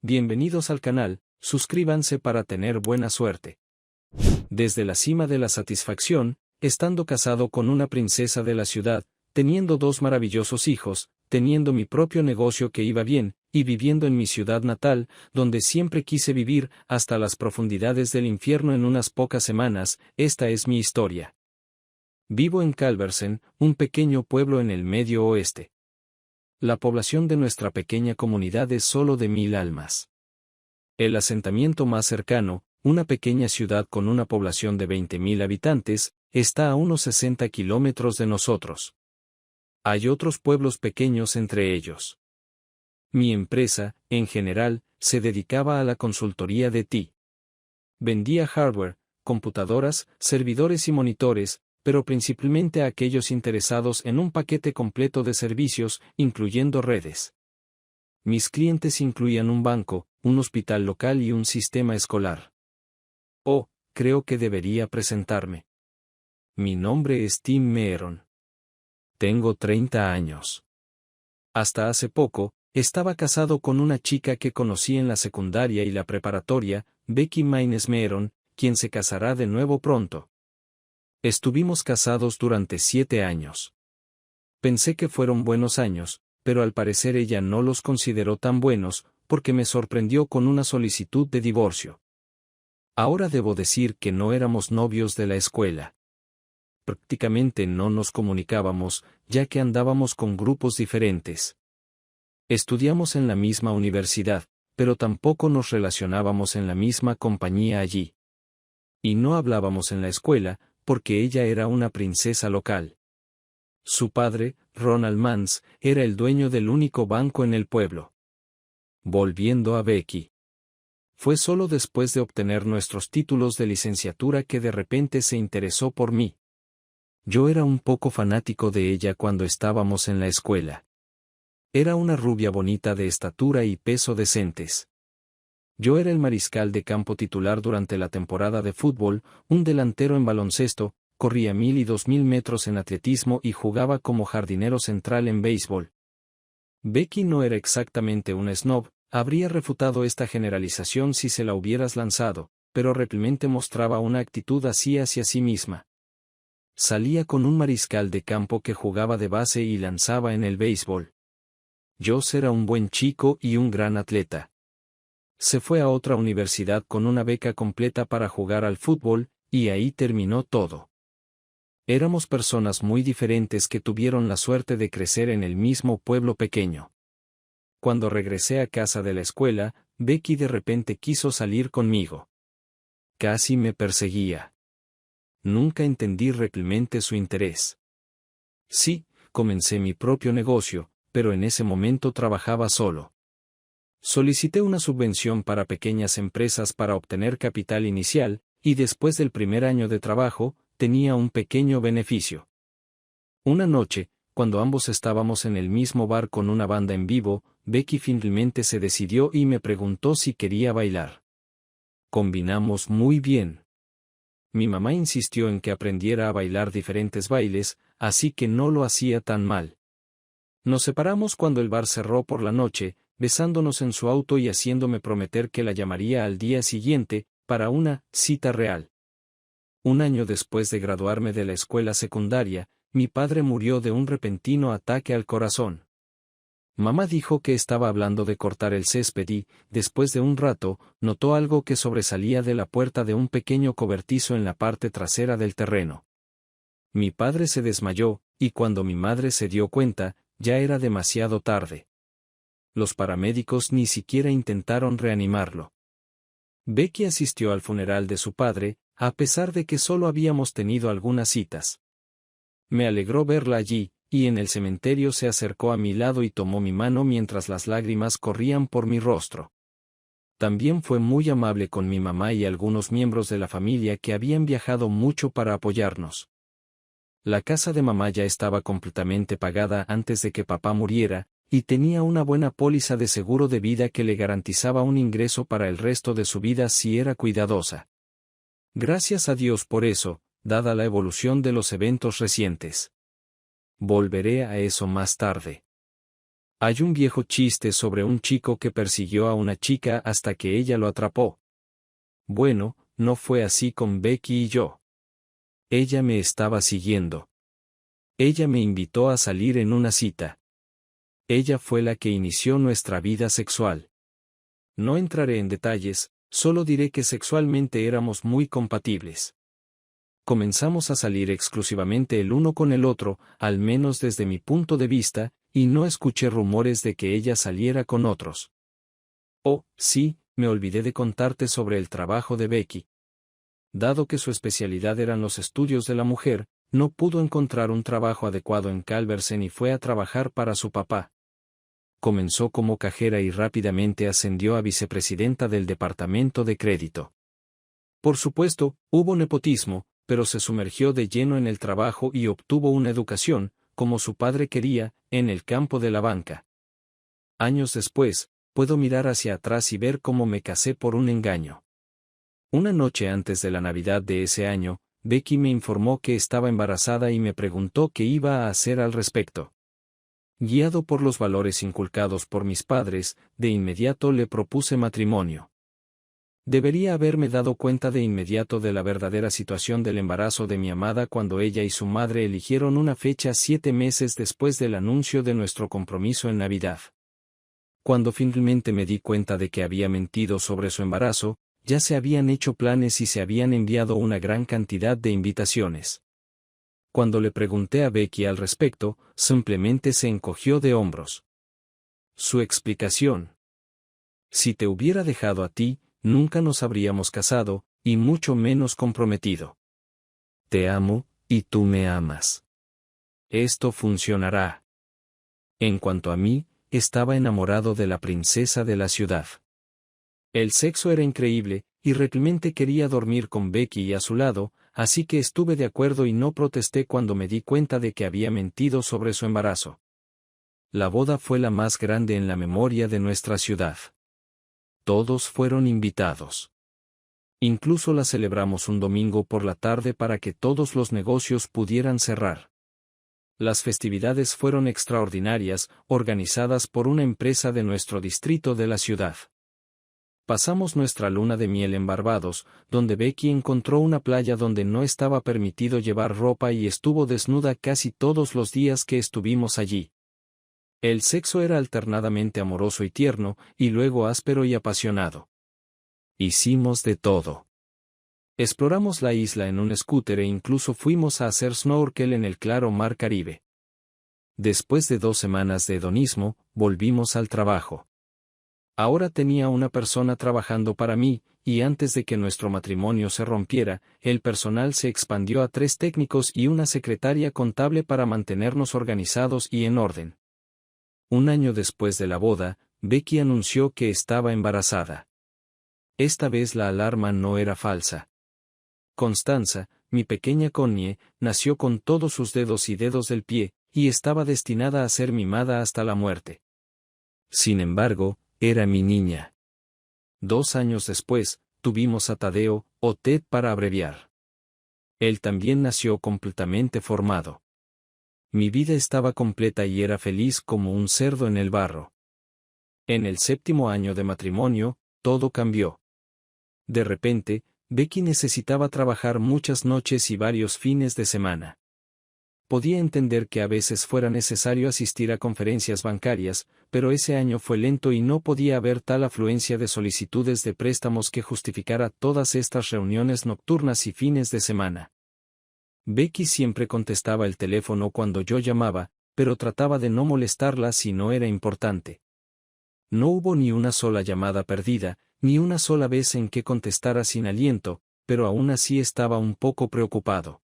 Bienvenidos al canal, suscríbanse para tener buena suerte. Desde la cima de la satisfacción, estando casado con una princesa de la ciudad, teniendo dos maravillosos hijos, teniendo mi propio negocio que iba bien, y viviendo en mi ciudad natal, donde siempre quise vivir, hasta las profundidades del infierno en unas pocas semanas, esta es mi historia. Vivo en Calversen, un pequeño pueblo en el medio oeste. La población de nuestra pequeña comunidad es solo de 1000 almas. El asentamiento más cercano, una pequeña ciudad con una población de 20.000 habitantes, está a unos 60 kilómetros de nosotros. Hay otros pueblos pequeños entre ellos. Mi empresa, en general, se dedicaba a la consultoría de TI. Vendía hardware, computadoras, servidores y monitores, pero principalmente a aquellos interesados en un paquete completo de servicios, incluyendo redes. Mis clientes incluían un banco, un hospital local y un sistema escolar. Oh, creo que debería presentarme. Mi nombre es Tim Meeron. Tengo 30 años. Hasta hace poco, estaba casado con una chica que conocí en la secundaria y la preparatoria, Becky Maynes Meeron, quien se casará de nuevo pronto. Estuvimos casados durante 7 años. Pensé que fueron buenos años, pero al parecer ella no los consideró tan buenos, porque me sorprendió con una solicitud de divorcio. Ahora debo decir que no éramos novios de la escuela. Prácticamente no nos comunicábamos, ya que andábamos con grupos diferentes. Estudiamos en la misma universidad, pero tampoco nos relacionábamos en la misma compañía allí. Y no hablábamos en la escuela, porque ella era una princesa local. Su padre, Ronald Mans, era el dueño del único banco en el pueblo. Volviendo a Becky. Fue solo después de obtener nuestros títulos de licenciatura que de repente se interesó por mí. Yo era un poco fanático de ella cuando estábamos en la escuela. Era una rubia bonita de estatura y peso decentes. Yo era el mariscal de campo titular durante la temporada de fútbol, un delantero en baloncesto, corría 1000 y 2000 metros en atletismo y jugaba como jardinero central en béisbol. Becky no era exactamente un snob, habría refutado esta generalización si se la hubieras lanzado, pero realmente mostraba una actitud así hacia sí misma. Salía con un mariscal de campo que jugaba de base y lanzaba en el béisbol. Joss era un buen chico y un gran atleta. Se fue a otra universidad con una beca completa para jugar al fútbol, y ahí terminó todo. Éramos personas muy diferentes que tuvieron la suerte de crecer en el mismo pueblo pequeño. Cuando regresé a casa de la escuela, Becky de repente quiso salir conmigo. Casi me perseguía. Nunca entendí realmente su interés. Sí, comencé mi propio negocio, pero en ese momento trabajaba solo. Solicité una subvención para pequeñas empresas para obtener capital inicial, y después del primer año de trabajo, tenía un pequeño beneficio. Una noche, cuando ambos estábamos en el mismo bar con una banda en vivo, Becky finalmente se decidió y me preguntó si quería bailar. Combinamos muy bien. Mi mamá insistió en que aprendiera a bailar diferentes bailes, así que no lo hacía tan mal. Nos separamos cuando el bar cerró por la noche, besándonos en su auto y haciéndome prometer que la llamaría al día siguiente, para una cita real. Un año después de graduarme de la escuela secundaria, mi padre murió de un repentino ataque al corazón. Mamá dijo que estaba hablando de cortar el césped y, después de un rato, notó algo que sobresalía de la puerta de un pequeño cobertizo en la parte trasera del terreno. Mi padre se desmayó, y cuando mi madre se dio cuenta, ya era demasiado tarde. Los paramédicos ni siquiera intentaron reanimarlo. Becky asistió al funeral de su padre, a pesar de que solo habíamos tenido algunas citas. Me alegró verla allí, y en el cementerio se acercó a mi lado y tomó mi mano mientras las lágrimas corrían por mi rostro. También fue muy amable con mi mamá y algunos miembros de la familia que habían viajado mucho para apoyarnos. La casa de mamá ya estaba completamente pagada antes de que papá muriera, y tenía una buena póliza de seguro de vida que le garantizaba un ingreso para el resto de su vida si era cuidadosa. Gracias a Dios por eso, dada la evolución de los eventos recientes. Volveré a eso más tarde. Hay un viejo chiste sobre un chico que persiguió a una chica hasta que ella lo atrapó. Bueno, no fue así con Becky y yo. Ella me estaba siguiendo. Ella me invitó a salir en una cita. Ella fue la que inició nuestra vida sexual. No entraré en detalles, solo diré que sexualmente éramos muy compatibles. Comenzamos a salir exclusivamente el uno con el otro, al menos desde mi punto de vista, y no escuché rumores de que ella saliera con otros. Oh, sí, me olvidé de contarte sobre el trabajo de Becky. Dado que su especialidad eran los estudios de la mujer, no pudo encontrar un trabajo adecuado en Calversen y fue a trabajar para su papá. Comenzó como cajera y rápidamente ascendió a vicepresidenta del departamento de crédito. Por supuesto, hubo nepotismo, pero se sumergió de lleno en el trabajo y obtuvo una educación, como su padre quería, en el campo de la banca. Años después, puedo mirar hacia atrás y ver cómo me casé por un engaño. Una noche antes de la Navidad de ese año, Becky me informó que estaba embarazada y me preguntó qué iba a hacer al respecto. Guiado por los valores inculcados por mis padres, de inmediato le propuse matrimonio. Debería haberme dado cuenta de inmediato de la verdadera situación del embarazo de mi amada cuando ella y su madre eligieron una fecha 7 meses después del anuncio de nuestro compromiso en Navidad. Cuando finalmente me di cuenta de que había mentido sobre su embarazo, ya se habían hecho planes y se habían enviado una gran cantidad de invitaciones. Cuando le pregunté a Becky al respecto, simplemente se encogió de hombros. Su explicación: si te hubiera dejado a ti, nunca nos habríamos casado, y mucho menos comprometido. Te amo, y tú me amas. Esto funcionará. En cuanto a mí, estaba enamorado de la princesa de la ciudad. El sexo era increíble, y realmente quería dormir con Becky a su lado, así que estuve de acuerdo y no protesté cuando me di cuenta de que había mentido sobre su embarazo. La boda fue la más grande en la memoria de nuestra ciudad. Todos fueron invitados. Incluso la celebramos un domingo por la tarde para que todos los negocios pudieran cerrar. Las festividades fueron extraordinarias, organizadas por una empresa de nuestro distrito de la ciudad. Pasamos nuestra luna de miel en Barbados, donde Becky encontró una playa donde no estaba permitido llevar ropa y estuvo desnuda casi todos los días que estuvimos allí. El sexo era alternadamente amoroso y tierno, y luego áspero y apasionado. Hicimos de todo. Exploramos la isla en un scooter e incluso fuimos a hacer snorkel en el claro mar Caribe. Después de 2 semanas de hedonismo, volvimos al trabajo. Ahora tenía una persona trabajando para mí, y antes de que nuestro matrimonio se rompiera, el personal se expandió a 3 técnicos y una secretaria contable para mantenernos organizados y en orden. Un año después de la boda, Becky anunció que estaba embarazada. Esta vez la alarma no era falsa. Constanza, mi pequeña Connie, nació con todos sus dedos y dedos del pie, y estaba destinada a ser mimada hasta la muerte. Sin embargo, era mi niña. 2 años después, tuvimos a Tadeo, o Ted para abreviar. Él también nació completamente formado. Mi vida estaba completa y era feliz como un cerdo en el barro. En el 7º año de matrimonio, todo cambió. De repente, Becky necesitaba trabajar muchas noches y varios fines de semana. Podía entender que a veces fuera necesario asistir a conferencias bancarias, pero ese año fue lento y no podía haber tal afluencia de solicitudes de préstamos que justificara todas estas reuniones nocturnas y fines de semana. Becky siempre contestaba el teléfono cuando yo llamaba, pero trataba de no molestarla si no era importante. No hubo ni una sola llamada perdida, ni una sola vez en que contestara sin aliento, pero aún así estaba un poco preocupado.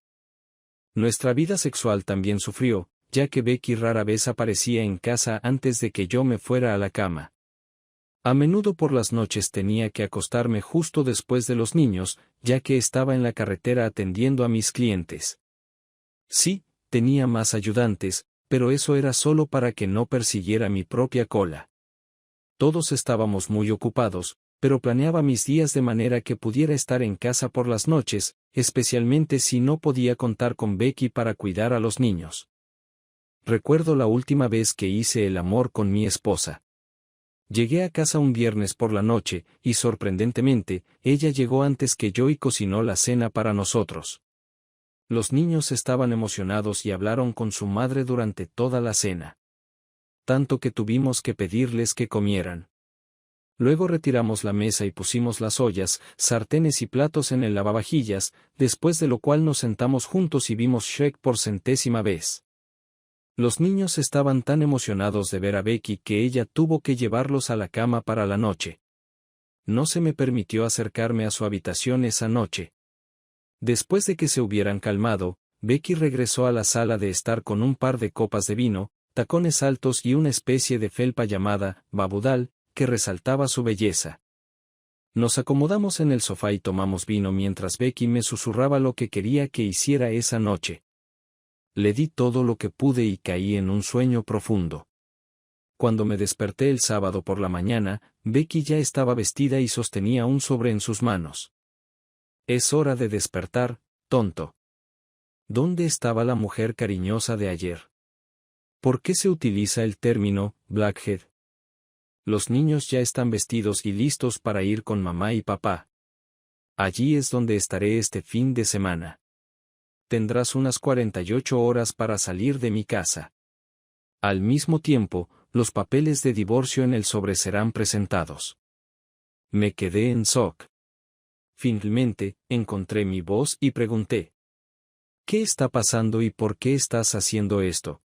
Nuestra vida sexual también sufrió, ya que Becky rara vez aparecía en casa antes de que yo me fuera a la cama. A menudo por las noches tenía que acostarme justo después de los niños, ya que estaba en la carretera atendiendo a mis clientes. Sí, tenía más ayudantes, pero eso era solo para que no persiguiera mi propia cola. Todos estábamos muy ocupados, pero planeaba mis días de manera que pudiera estar en casa por las noches, especialmente si no podía contar con Becky para cuidar a los niños. Recuerdo la última vez que hice el amor con mi esposa. Llegué a casa un viernes por la noche, y sorprendentemente, ella llegó antes que yo y cocinó la cena para nosotros. Los niños estaban emocionados y hablaron con su madre durante toda la cena. Tanto que tuvimos que pedirles que comieran. Luego retiramos la mesa y pusimos las ollas, sartenes y platos en el lavavajillas, después de lo cual nos sentamos juntos y vimos Shrek por 100ª vez. Los niños estaban tan emocionados de ver a Becky que ella tuvo que llevarlos a la cama para la noche. No se me permitió acercarme a su habitación esa noche. Después de que se hubieran calmado, Becky regresó a la sala de estar con un par de copas de vino, tacones altos y una especie de felpa llamada babudal, que resaltaba su belleza. Nos acomodamos en el sofá y tomamos vino mientras Becky me susurraba lo que quería que hiciera esa noche. Le di todo lo que pude y caí en un sueño profundo. Cuando me desperté el sábado por la mañana, Becky ya estaba vestida y sostenía un sobre en sus manos. Es hora de despertar, tonto. ¿Dónde estaba la mujer cariñosa de ayer? ¿Por qué se utiliza el término blackhead? Los niños ya están vestidos y listos para ir con mamá y papá. Allí es donde estaré este fin de semana. Tendrás unas 48 horas para salir de mi casa. Al mismo tiempo, los papeles de divorcio en el sobre serán presentados. Me quedé en shock. Finalmente, encontré mi voz y pregunté: ¿qué está pasando y por qué estás haciendo esto?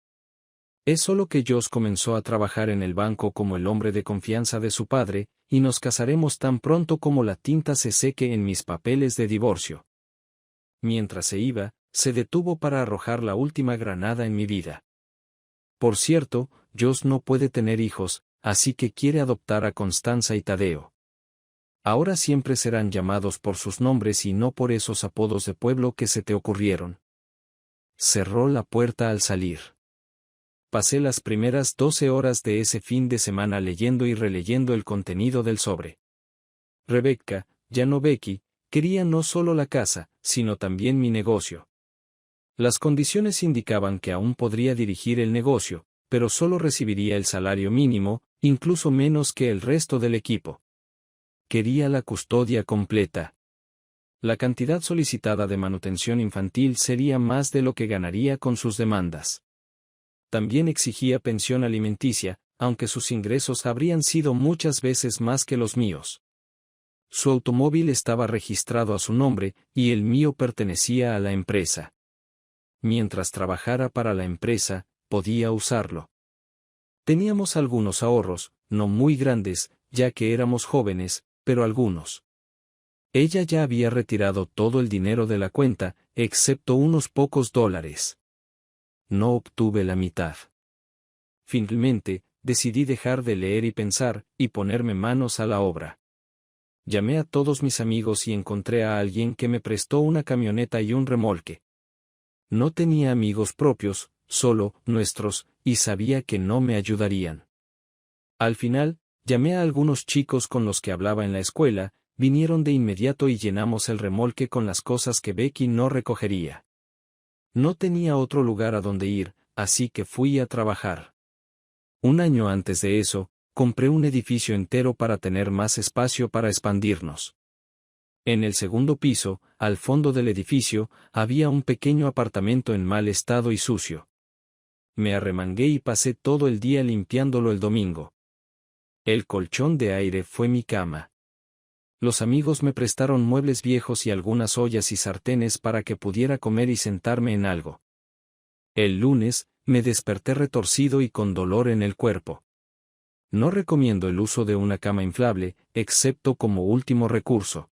Es solo que Josh comenzó a trabajar en el banco como el hombre de confianza de su padre, y nos casaremos tan pronto como la tinta se seque en mis papeles de divorcio. Mientras se iba, se detuvo para arrojar la última granada en mi vida. Por cierto, Josh no puede tener hijos, así que quiere adoptar a Constanza y Tadeo. Ahora siempre serán llamados por sus nombres y no por esos apodos de pueblo que se te ocurrieron. Cerró la puerta al salir. Pasé las primeras 12 horas de ese fin de semana leyendo y releyendo el contenido del sobre. Rebecca, ya no Becky, quería no solo la casa, sino también mi negocio. Las condiciones indicaban que aún podría dirigir el negocio, pero solo recibiría el salario mínimo, incluso menos que el resto del equipo. Quería la custodia completa. La cantidad solicitada de manutención infantil sería más de lo que ganaría con sus demandas. También exigía pensión alimenticia, aunque sus ingresos habrían sido muchas veces más que los míos. Su automóvil estaba registrado a su nombre, y el mío pertenecía a la empresa. Mientras trabajara para la empresa, podía usarlo. Teníamos algunos ahorros, no muy grandes, ya que éramos jóvenes, pero algunos. Ella ya había retirado todo el dinero de la cuenta, excepto unos pocos dólares. No obtuve la mitad. Finalmente, decidí dejar de leer y pensar, y ponerme manos a la obra. Llamé a todos mis amigos y encontré a alguien que me prestó una camioneta y un remolque. No tenía amigos propios, solo nuestros, y sabía que no me ayudarían. Al final, llamé a algunos chicos con los que hablaba en la escuela, vinieron de inmediato y llenamos el remolque con las cosas que Becky no recogería. No tenía otro lugar a donde ir, así que fui a trabajar. Un año antes de eso, compré un edificio entero para tener más espacio para expandirnos. En el segundo piso, al fondo del edificio, había un pequeño apartamento en mal estado y sucio. Me arremangué y pasé todo el día limpiándolo el domingo. El colchón de aire fue mi cama. Los amigos me prestaron muebles viejos y algunas ollas y sartenes para que pudiera comer y sentarme en algo. El lunes, me desperté retorcido y con dolor en el cuerpo. No recomiendo el uso de una cama inflable, excepto como último recurso.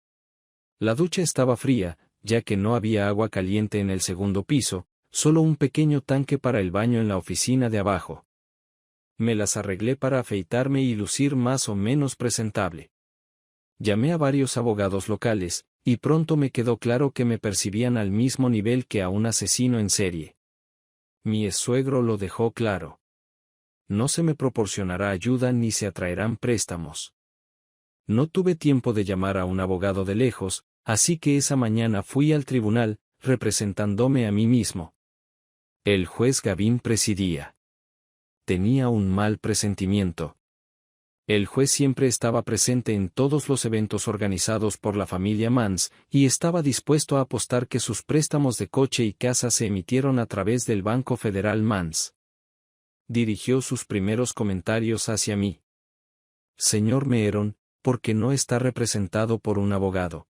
La ducha estaba fría, ya que no había agua caliente en el segundo piso, solo un pequeño tanque para el baño en la oficina de abajo. Me las arreglé para afeitarme y lucir más o menos presentable. Llamé a varios abogados locales, y pronto me quedó claro que me percibían al mismo nivel que a un asesino en serie. Mi ex-suegro lo dejó claro. No se me proporcionará ayuda ni se atraerán préstamos. No tuve tiempo de llamar a un abogado de lejos, así que esa mañana fui al tribunal, representándome a mí mismo. El juez Gavin presidía. Tenía un mal presentimiento. El juez siempre estaba presente en todos los eventos organizados por la familia Mans, y estaba dispuesto a apostar que sus préstamos de coche y casa se emitieron a través del Banco Federal Mans. Dirigió sus primeros comentarios hacia mí. Señor Meeron, ¿por qué no está representado por un abogado?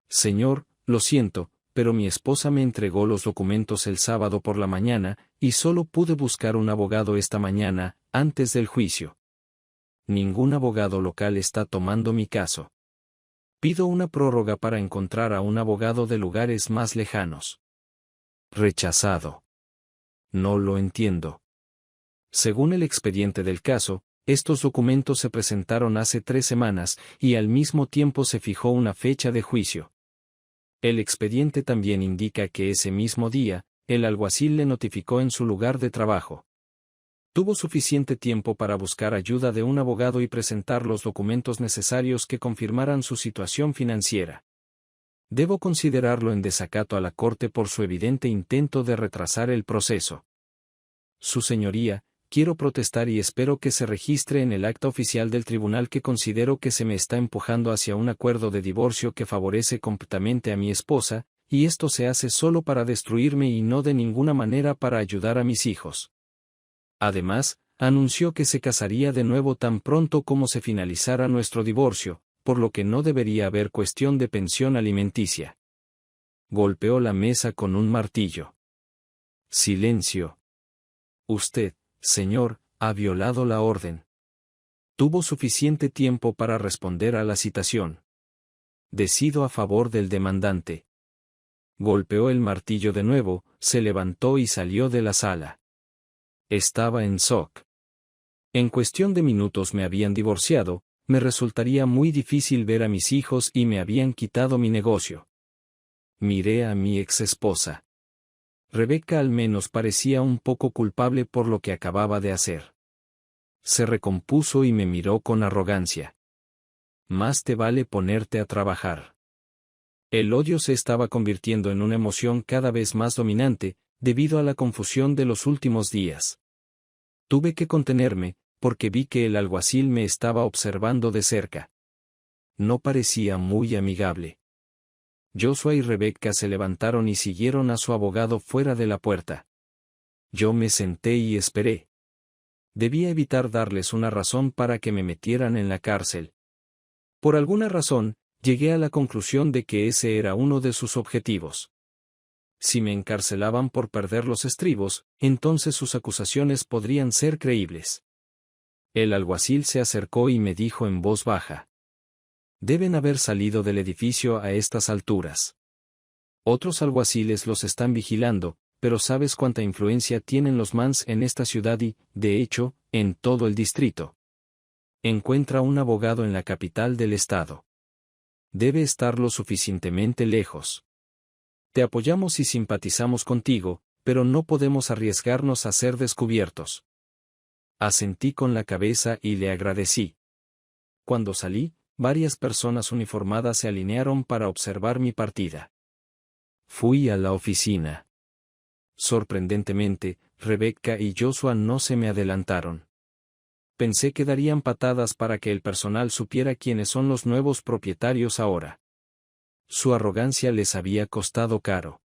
Señor, lo siento, pero mi esposa me entregó los documentos el sábado por la mañana, y solo pude buscar un abogado esta mañana, antes del juicio. Ningún abogado local está tomando mi caso. Pido una prórroga para encontrar a un abogado de lugares más lejanos. Rechazado. No lo entiendo. Según el expediente del caso, estos documentos se presentaron hace 3 semanas, y al mismo tiempo se fijó una fecha de juicio. El expediente también indica que ese mismo día, el alguacil le notificó en su lugar de trabajo. Tuvo suficiente tiempo para buscar ayuda de un abogado y presentar los documentos necesarios que confirmaran su situación financiera. Debo considerarlo en desacato a la Corte por su evidente intento de retrasar el proceso. Su Señoría, quiero protestar y espero que se registre en el acta oficial del tribunal que considero que se me está empujando hacia un acuerdo de divorcio que favorece completamente a mi esposa, y esto se hace solo para destruirme y no de ninguna manera para ayudar a mis hijos. Además, anunció que se casaría de nuevo tan pronto como se finalizara nuestro divorcio, por lo que no debería haber cuestión de pensión alimenticia. Golpeó la mesa con un martillo. Silencio. Usted, señor, ha violado la orden. Tuvo suficiente tiempo para responder a la citación. Decido a favor del demandante. Golpeó el martillo de nuevo, se levantó y salió de la sala. Estaba en shock. En cuestión de minutos me habían divorciado, me resultaría muy difícil ver a mis hijos y me habían quitado mi negocio. Miré a mi exesposa. Rebecca al menos parecía un poco culpable por lo que acababa de hacer. Se recompuso y me miró con arrogancia. Más te vale ponerte a trabajar. El odio se estaba convirtiendo en una emoción cada vez más dominante, debido a la confusión de los últimos días. Tuve que contenerme, porque vi que el alguacil me estaba observando de cerca. No parecía muy amigable. Joshua y Rebecca se levantaron y siguieron a su abogado fuera de la puerta. Yo me senté y esperé. Debía evitar darles una razón para que me metieran en la cárcel. Por alguna razón, llegué a la conclusión de que ese era uno de sus objetivos. Si me encarcelaban por perder los estribos, entonces sus acusaciones podrían ser creíbles. El alguacil se acercó y me dijo en voz baja. Deben haber salido del edificio a estas alturas. Otros alguaciles los están vigilando, pero ¿sabes cuánta influencia tienen los Mans en esta ciudad y, de hecho, en todo el distrito? Encuentra un abogado en la capital del estado. Debe estar lo suficientemente lejos. Te apoyamos y simpatizamos contigo, pero no podemos arriesgarnos a ser descubiertos. Asentí con la cabeza y le agradecí. Cuando salí, varias personas uniformadas se alinearon para observar mi partida. Fui a la oficina. Sorprendentemente, Rebecca y Joshua no se me adelantaron. Pensé que darían patadas para que el personal supiera quiénes son los nuevos propietarios ahora. Su arrogancia les había costado caro.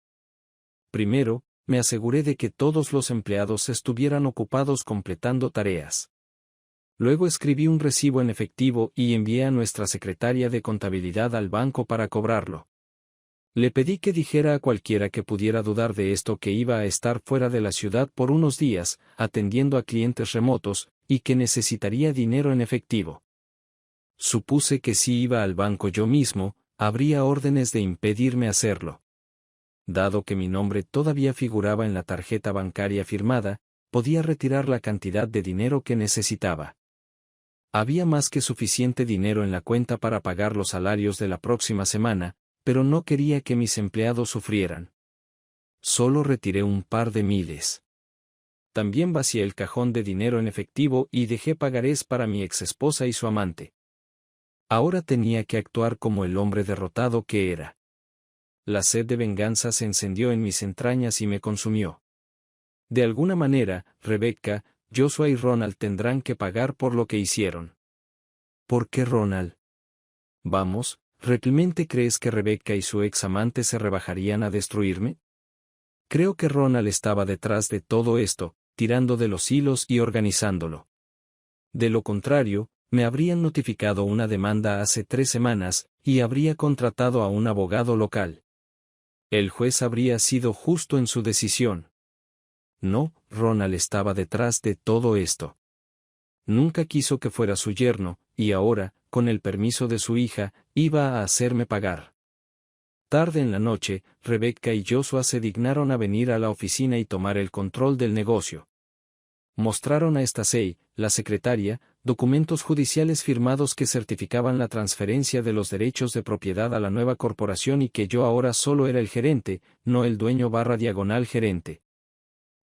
Primero, me aseguré de que todos los empleados estuvieran ocupados completando tareas. Luego escribí un recibo en efectivo y envié a nuestra secretaria de contabilidad al banco para cobrarlo. Le pedí que dijera a cualquiera que pudiera dudar de esto que iba a estar fuera de la ciudad por unos días, atendiendo a clientes remotos, y que necesitaría dinero en efectivo. Supuse que si iba al banco yo mismo, habría órdenes de impedirme hacerlo. Dado que mi nombre todavía figuraba en la tarjeta bancaria firmada, podía retirar la cantidad de dinero que necesitaba. Había más que suficiente dinero en la cuenta para pagar los salarios de la próxima semana, pero no quería que mis empleados sufrieran. Solo retiré un par de miles. También vacié el cajón de dinero en efectivo y dejé pagarés para mi exesposa y su amante. Ahora tenía que actuar como el hombre derrotado que era. La sed de venganza se encendió en mis entrañas y me consumió. De alguna manera, Rebecca, Joshua y Ronald tendrán que pagar por lo que hicieron. ¿Por qué Ronald? Vamos, ¿realmente crees que Rebecca y su ex amante se rebajarían a destruirme? Creo que Ronald estaba detrás de todo esto, tirando de los hilos y organizándolo. De lo contrario, me habrían notificado una demanda hace 3 semanas, y habría contratado a un abogado local. El juez habría sido justo en su decisión. No, Ronald estaba detrás de todo esto. Nunca quiso que fuera su yerno, y ahora, con el permiso de su hija, iba a hacerme pagar. Tarde en la noche, Rebecca y Joshua se dignaron a venir a la oficina y tomar el control del negocio. Mostraron a Stacey, la secretaria, documentos judiciales firmados que certificaban la transferencia de los derechos de propiedad a la nueva corporación y que yo ahora solo era el gerente, no el dueño/gerente.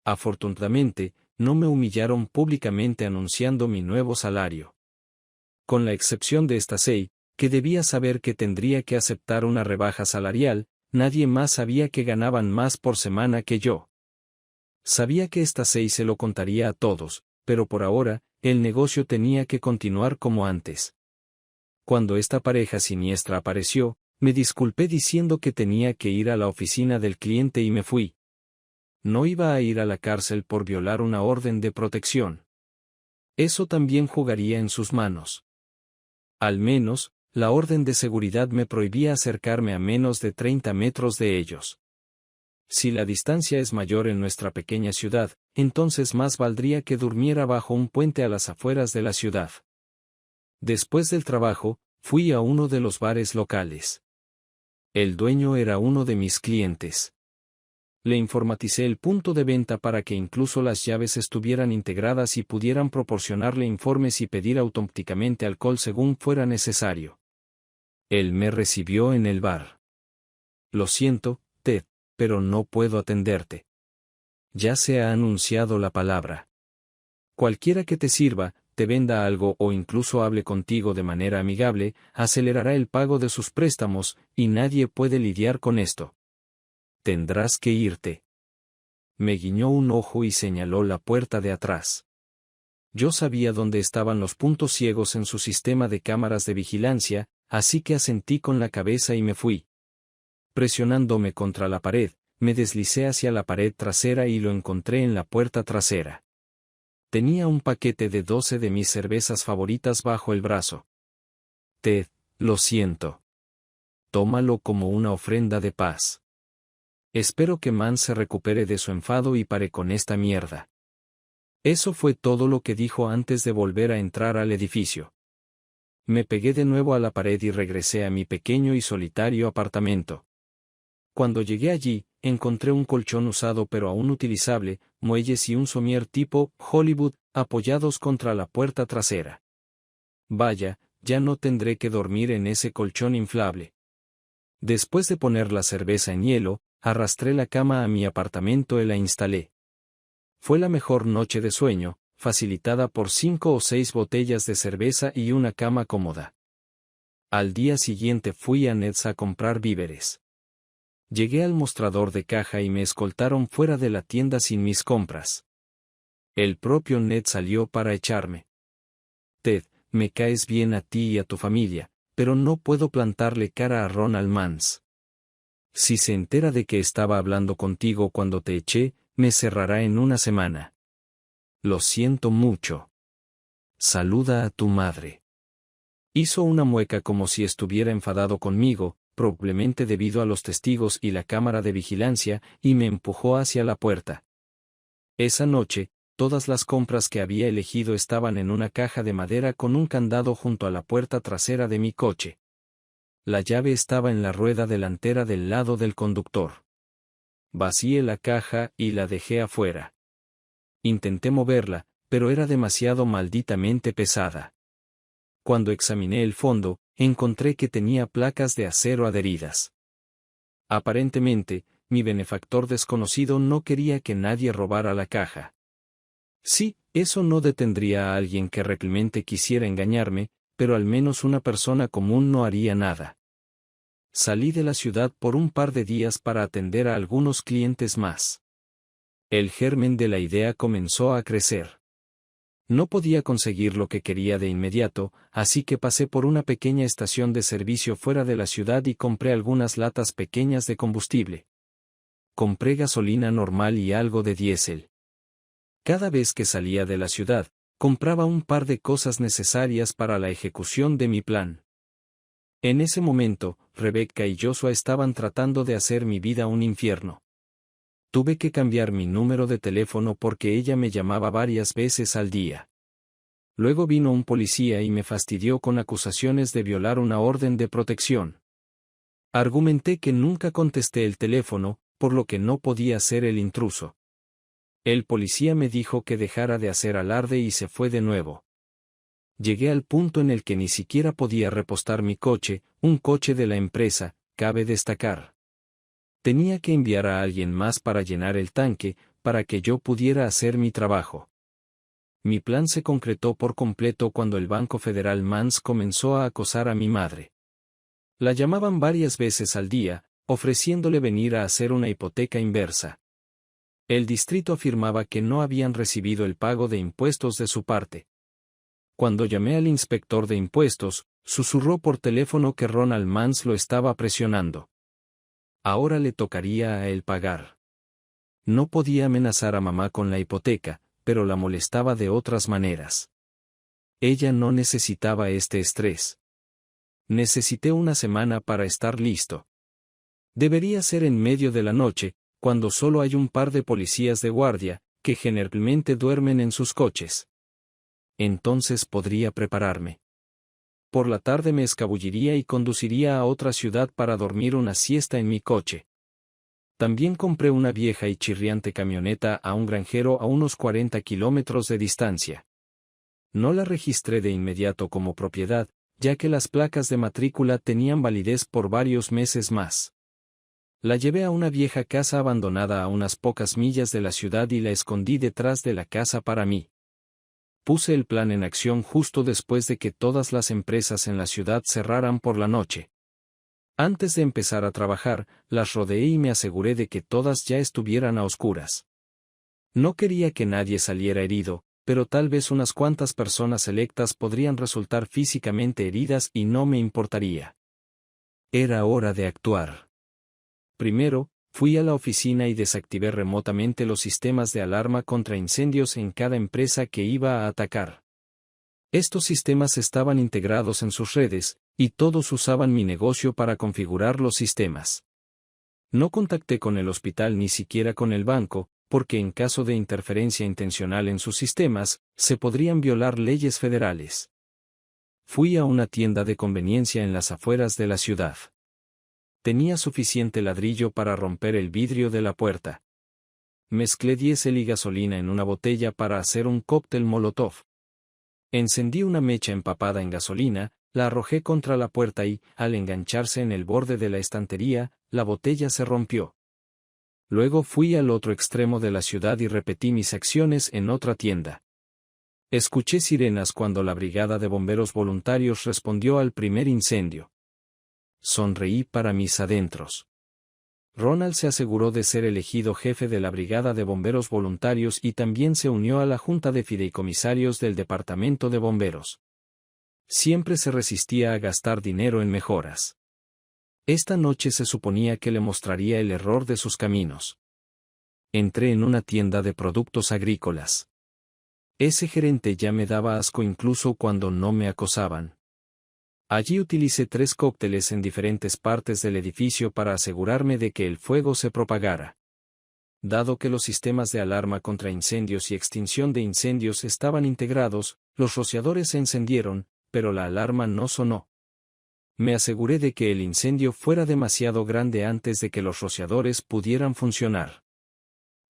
Afortunadamente, no me humillaron públicamente anunciando mi nuevo salario. Con la excepción de Stacey, que debía saber que tendría que aceptar una rebaja salarial, nadie más sabía que ganaban más por semana que yo. Sabía que Stacey se lo contaría a todos, pero por ahora, el negocio tenía que continuar como antes. Cuando esta pareja siniestra apareció, me disculpé diciendo que tenía que ir a la oficina del cliente y me fui. No iba a ir a la cárcel por violar una orden de protección. Eso también jugaría en sus manos. Al menos, la orden de seguridad me prohibía acercarme a menos de 30 metros de ellos. Si la distancia es mayor en nuestra pequeña ciudad, entonces más valdría que durmiera bajo un puente a las afueras de la ciudad. Después del trabajo, fui a uno de los bares locales. El dueño era uno de mis clientes. Le informaticé el punto de venta para que incluso las llaves estuvieran integradas y pudieran proporcionarle informes y pedir automáticamente alcohol según fuera necesario. Él me recibió en el bar. Lo siento, Ted, pero no puedo atenderte. Ya se ha anunciado la palabra. Cualquiera que te sirva, te venda algo o incluso hable contigo de manera amigable, acelerará el pago de sus préstamos, y nadie puede lidiar con esto. Tendrás que irte. Me guiñó un ojo y señaló la puerta de atrás. Yo sabía dónde estaban los puntos ciegos en su sistema de cámaras de vigilancia, así que asentí con la cabeza y me fui. Presionándome contra la pared, me deslicé hacia la pared trasera y lo encontré en la puerta trasera. Tenía un paquete de 12 de mis cervezas favoritas bajo el brazo. Ted, lo siento. Tómalo como una ofrenda de paz. Espero que Man se recupere de su enfado y pare con esta mierda. Eso fue todo lo que dijo antes de volver a entrar al edificio. Me pegué de nuevo a la pared y regresé a mi pequeño y solitario apartamento. Cuando llegué allí, encontré un colchón usado pero aún utilizable, muelles y un somier tipo Hollywood, apoyados contra la puerta trasera. Vaya, ya no tendré que dormir en ese colchón inflable. Después de poner la cerveza en hielo, arrastré la cama a mi apartamento y la instalé. Fue la mejor noche de sueño, facilitada por 5 o 6 botellas de cerveza y una cama cómoda. Al día siguiente fui a Ned's a comprar víveres. Llegué al mostrador de caja y me escoltaron fuera de la tienda sin mis compras. El propio Ned salió para echarme. Ted, me caes bien a ti y a tu familia, pero no puedo plantarle cara a Ronald Mans. Si se entera de que estaba hablando contigo cuando te eché, me cerrará en una semana. Lo siento mucho. Saluda a tu madre. Hizo una mueca como si estuviera enfadado conmigo, probablemente debido a los testigos y la cámara de vigilancia, y me empujó hacia la puerta. Esa noche, todas las compras que había elegido estaban en una caja de madera con un candado junto a la puerta trasera de mi coche. La llave estaba en la rueda delantera del lado del conductor. Vacié la caja y la dejé afuera. Intenté moverla, pero era demasiado malditamente pesada. Cuando examiné el fondo, encontré que tenía placas de acero adheridas. Aparentemente, mi benefactor desconocido no quería que nadie robara la caja. Sí, eso no detendría a alguien que realmente quisiera engañarme, pero al menos una persona común no haría nada. Salí de la ciudad por un par de días para atender a algunos clientes más. El germen de la idea comenzó a crecer. No podía conseguir lo que quería de inmediato, así que pasé por una pequeña estación de servicio fuera de la ciudad y compré algunas latas pequeñas de combustible. Compré gasolina normal y algo de diésel. Cada vez que salía de la ciudad, compraba un par de cosas necesarias para la ejecución de mi plan. En ese momento, Rebecca y Joshua estaban tratando de hacer mi vida un infierno. Tuve que cambiar mi número de teléfono porque ella me llamaba varias veces al día. Luego vino un policía y me fastidió con acusaciones de violar una orden de protección. Argumenté que nunca contesté el teléfono, por lo que no podía ser el intruso. El policía me dijo que dejara de hacer alarde y se fue de nuevo. Llegué al punto en el que ni siquiera podía repostar mi coche, un coche de la empresa, cabe destacar. Tenía que enviar a alguien más para llenar el tanque, para que yo pudiera hacer mi trabajo. Mi plan se concretó por completo cuando el Banco Federal Mans comenzó a acosar a mi madre. La llamaban varias veces al día, ofreciéndole venir a hacer una hipoteca inversa. El distrito afirmaba que no habían recibido el pago de impuestos de su parte. Cuando llamé al inspector de impuestos, susurró por teléfono que Ronald Mans lo estaba presionando. Ahora le tocaría a él pagar. No podía amenazar a mamá con la hipoteca, pero la molestaba de otras maneras. Ella no necesitaba este estrés. Necesité una semana para estar listo. Debería ser en medio de la noche, cuando solo hay un par de policías de guardia, que generalmente duermen en sus coches. Entonces podría prepararme. Por la tarde me escabulliría y conduciría a otra ciudad para dormir una siesta en mi coche. También compré una vieja y chirriante camioneta a un granjero a unos 40 kilómetros de distancia. No la registré de inmediato como propiedad, ya que las placas de matrícula tenían validez por varios meses más. La llevé a una vieja casa abandonada a unas pocas millas de la ciudad y la escondí detrás de la casa para mí. Puse el plan en acción justo después de que todas las empresas en la ciudad cerraran por la noche. Antes de empezar a trabajar, las rodeé y me aseguré de que todas ya estuvieran a oscuras. No quería que nadie saliera herido, pero tal vez unas cuantas personas selectas podrían resultar físicamente heridas y no me importaría. Era hora de actuar. Primero, fui a la oficina y desactivé remotamente los sistemas de alarma contra incendios en cada empresa que iba a atacar. Estos sistemas estaban integrados en sus redes, y todos usaban mi negocio para configurar los sistemas. No contacté con el hospital ni siquiera con el banco, porque en caso de interferencia intencional en sus sistemas, se podrían violar leyes federales. Fui a una tienda de conveniencia en las afueras de la ciudad. Tenía suficiente ladrillo para romper el vidrio de la puerta. Mezclé diésel y gasolina en una botella para hacer un cóctel Molotov. Encendí una mecha empapada en gasolina, la arrojé contra la puerta y, al engancharse en el borde de la estantería, la botella se rompió. Luego fui al otro extremo de la ciudad y repetí mis acciones en otra tienda. Escuché sirenas cuando la brigada de bomberos voluntarios respondió al primer incendio. Sonreí para mis adentros. Ronald se aseguró de ser elegido jefe de la brigada de bomberos voluntarios y también se unió a la junta de fideicomisarios del departamento de bomberos. Siempre se resistía a gastar dinero en mejoras. Esta noche se suponía que le mostraría el error de sus caminos. Entré en una tienda de productos agrícolas. Ese gerente ya me daba asco incluso cuando no me acosaban. Allí utilicé 3 cócteles en diferentes partes del edificio para asegurarme de que el fuego se propagara. Dado que los sistemas de alarma contra incendios y extinción de incendios estaban integrados, los rociadores se encendieron, pero la alarma no sonó. Me aseguré de que el incendio fuera demasiado grande antes de que los rociadores pudieran funcionar.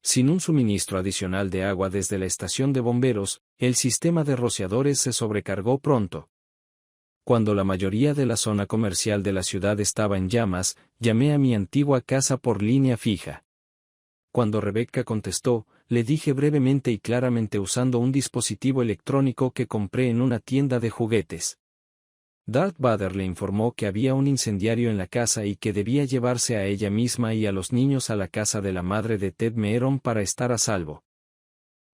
Sin un suministro adicional de agua desde la estación de bomberos, el sistema de rociadores se sobrecargó pronto. Cuando la mayoría de la zona comercial de la ciudad estaba en llamas, llamé a mi antigua casa por línea fija. Cuando Rebecca contestó, le dije brevemente y claramente usando un dispositivo electrónico que compré en una tienda de juguetes. Darth Vader le informó que había un incendiario en la casa y que debía llevarse a ella misma y a los niños a la casa de la madre de Ted Meeron para estar a salvo.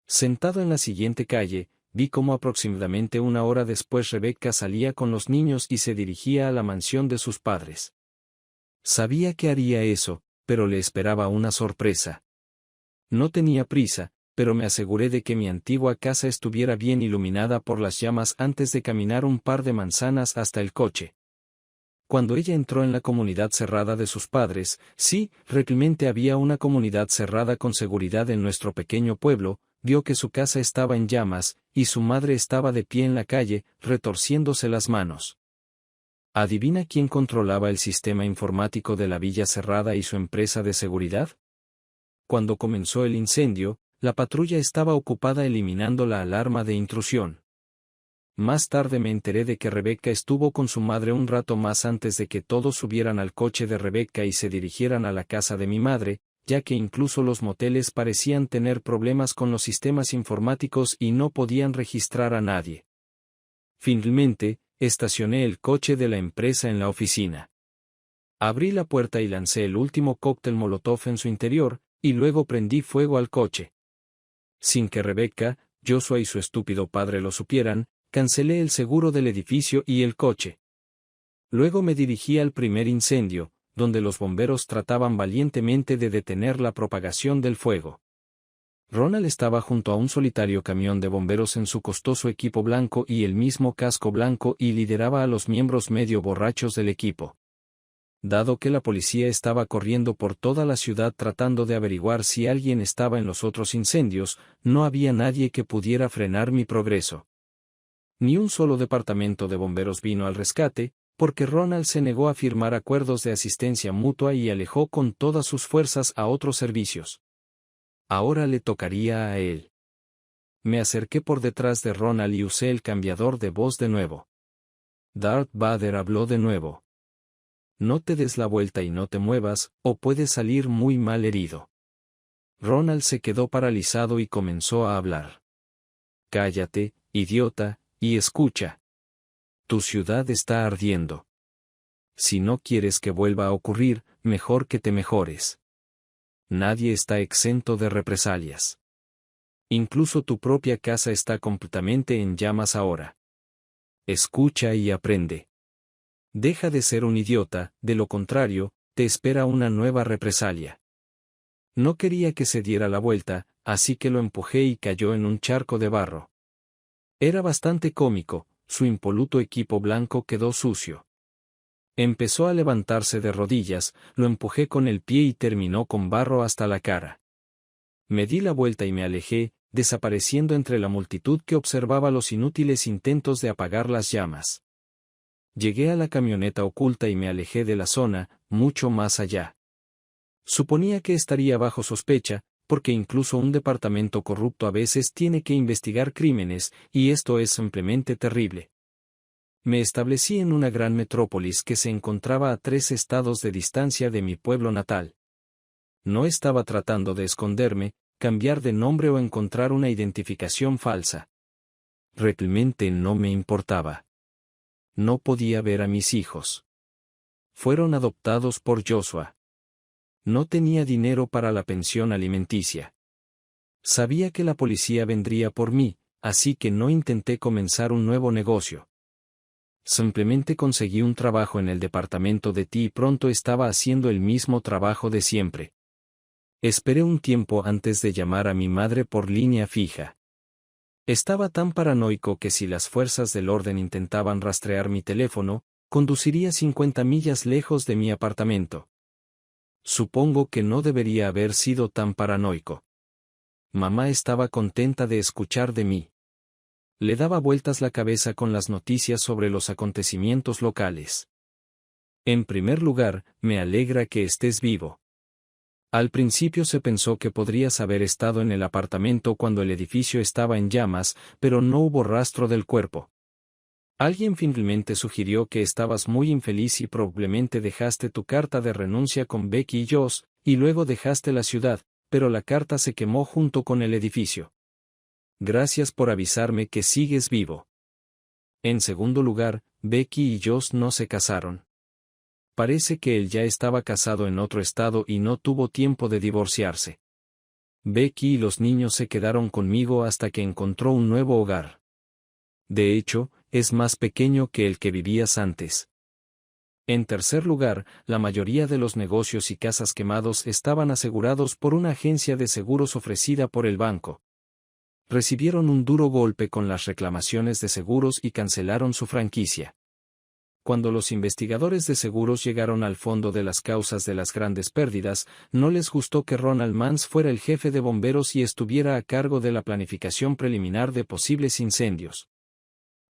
Sentado en la siguiente calle, vi cómo aproximadamente una hora después Rebecca salía con los niños y se dirigía a la mansión de sus padres. Sabía que haría eso, pero le esperaba una sorpresa. No tenía prisa, pero me aseguré de que mi antigua casa estuviera bien iluminada por las llamas antes de caminar un par de manzanas hasta el coche. Cuando ella entró en la comunidad cerrada de sus padres, sí, realmente había una comunidad cerrada con seguridad en nuestro pequeño pueblo, vio que su casa estaba en llamas, y su madre estaba de pie en la calle, retorciéndose las manos. ¿Adivina quién controlaba el sistema informático de la villa cerrada y su empresa de seguridad? Cuando comenzó el incendio, la patrulla estaba ocupada eliminando la alarma de intrusión. Más tarde me enteré de que Rebecca estuvo con su madre un rato más antes de que todos subieran al coche de Rebecca y se dirigieran a la casa de mi madre, ya que incluso los moteles parecían tener problemas con los sistemas informáticos y no podían registrar a nadie. Finalmente, estacioné el coche de la empresa en la oficina. Abrí la puerta y lancé el último cóctel molotov en su interior, y luego prendí fuego al coche. Sin que Rebecca, Joshua y su estúpido padre lo supieran, cancelé el seguro del edificio y el coche. Luego me dirigí al primer incendio, donde los bomberos trataban valientemente de detener la propagación del fuego. Ronald estaba junto a un solitario camión de bomberos en su costoso equipo blanco y el mismo casco blanco y lideraba a los miembros medio borrachos del equipo. Dado que la policía estaba corriendo por toda la ciudad tratando de averiguar si alguien estaba en los otros incendios, no había nadie que pudiera frenar mi progreso. Ni un solo departamento de bomberos vino al rescate, porque Ronald se negó a firmar acuerdos de asistencia mutua y alejó con todas sus fuerzas a otros servicios. Ahora le tocaría a él. Me acerqué por detrás de Ronald y usé el cambiador de voz de nuevo. Darth Vader habló de nuevo. No te des la vuelta y no te muevas, o puedes salir muy mal herido. Ronald se quedó paralizado y comenzó a hablar. Cállate, idiota, y escucha. Tu ciudad está ardiendo. Si no quieres que vuelva a ocurrir, mejor que te mejores. Nadie está exento de represalias. Incluso tu propia casa está completamente en llamas ahora. Escucha y aprende. Deja de ser un idiota, de lo contrario, te espera una nueva represalia. No quería que se diera la vuelta, así que lo empujé y cayó en un charco de barro. Era bastante cómico, su impoluto equipo blanco quedó sucio. Empezó a levantarse de rodillas, lo empujé con el pie y terminó con barro hasta la cara. Me di la vuelta y me alejé, desapareciendo entre la multitud que observaba los inútiles intentos de apagar las llamas. Llegué a la camioneta oculta y me alejé de la zona, mucho más allá. Suponía que estaría bajo sospecha, porque incluso un departamento corrupto a veces tiene que investigar crímenes, y esto es simplemente terrible. Me establecí en una gran metrópolis que se encontraba a 3 estados de distancia de mi pueblo natal. No estaba tratando de esconderme, cambiar de nombre o encontrar una identificación falsa. Realmente no me importaba. No podía ver a mis hijos. Fueron adoptados por Joshua. No tenía dinero para la pensión alimenticia. Sabía que la policía vendría por mí, así que no intenté comenzar un nuevo negocio. Simplemente conseguí un trabajo en el departamento de ti y pronto estaba haciendo el mismo trabajo de siempre. Esperé un tiempo antes de llamar a mi madre por línea fija. Estaba tan paranoico que si las fuerzas del orden intentaban rastrear mi teléfono, conduciría 50 millas lejos de mi apartamento. Supongo que no debería haber sido tan paranoico. Mamá estaba contenta de escuchar de mí. Le daba vueltas la cabeza con las noticias sobre los acontecimientos locales. En primer lugar, me alegra que estés vivo. Al principio se pensó que podrías haber estado en el apartamento cuando el edificio estaba en llamas, pero no hubo rastro del cuerpo. Alguien finalmente sugirió que estabas muy infeliz y probablemente dejaste tu carta de renuncia con Becky y Josh, y luego dejaste la ciudad, pero la carta se quemó junto con el edificio. Gracias por avisarme que sigues vivo. En segundo lugar, Becky y Josh no se casaron. Parece que él ya estaba casado en otro estado y no tuvo tiempo de divorciarse. Becky y los niños se quedaron conmigo hasta que encontró un nuevo hogar. De hecho, es más pequeño que el que vivías antes. En tercer lugar, la mayoría de los negocios y casas quemados estaban asegurados por una agencia de seguros ofrecida por el banco. Recibieron un duro golpe con las reclamaciones de seguros y cancelaron su franquicia. Cuando los investigadores de seguros llegaron al fondo de las causas de las grandes pérdidas, no les gustó que Ronald Mans fuera el jefe de bomberos y estuviera a cargo de la planificación preliminar de posibles incendios.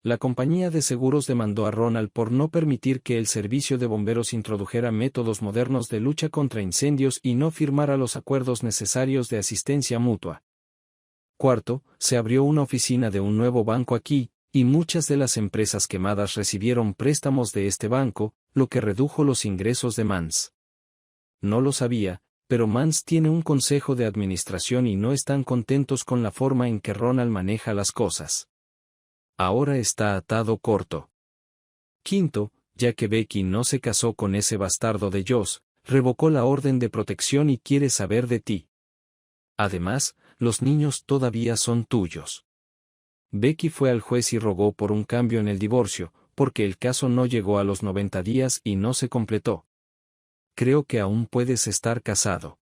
La compañía de seguros demandó a Ronald por no permitir que el servicio de bomberos introdujera métodos modernos de lucha contra incendios y no firmara los acuerdos necesarios de asistencia mutua. Cuarto, se abrió una oficina de un nuevo banco aquí, y muchas de las empresas quemadas recibieron préstamos de este banco, lo que redujo los ingresos de Mans. No lo sabía, pero Mans tiene un consejo de administración y no están contentos con la forma en que Ronald maneja las cosas. Ahora está atado corto. Quinto, ya que Becky no se casó con ese bastardo de Josh, revocó la orden de protección y quiere saber de ti. Además, los niños todavía son tuyos. Becky fue al juez y rogó por un cambio en el divorcio, porque el caso no llegó a los 90 días y no se completó. Creo que aún puedes estar casado.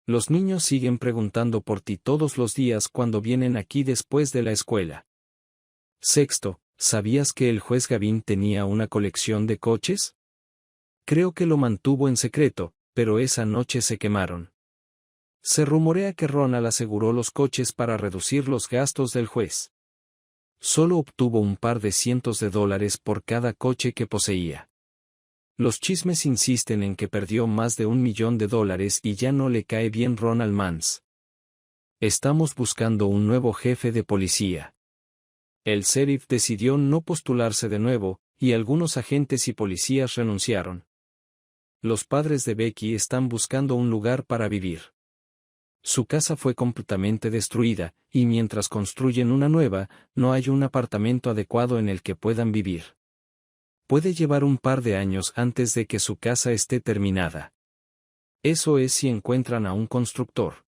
Los niños siguen preguntando por ti todos los días cuando vienen aquí después de la escuela. Sexto, ¿sabías que el juez Gavin tenía una colección de coches? Creo que lo mantuvo en secreto, pero esa noche se quemaron. Se rumorea que Ronald aseguró los coches para reducir los gastos del juez. Solo obtuvo un par de cientos de dólares por cada coche que poseía. Los chismes insisten en que perdió más de $1 millón y ya no le cae bien Ronald Mans. Estamos buscando un nuevo jefe de policía. El sheriff decidió no postularse de nuevo, y algunos agentes y policías renunciaron. Los padres de Becky están buscando un lugar para vivir. Su casa fue completamente destruida, y mientras construyen una nueva, no hay un apartamento adecuado en el que puedan vivir. Puede llevar un par de años antes de que su casa esté terminada. Eso es si encuentran a un constructor.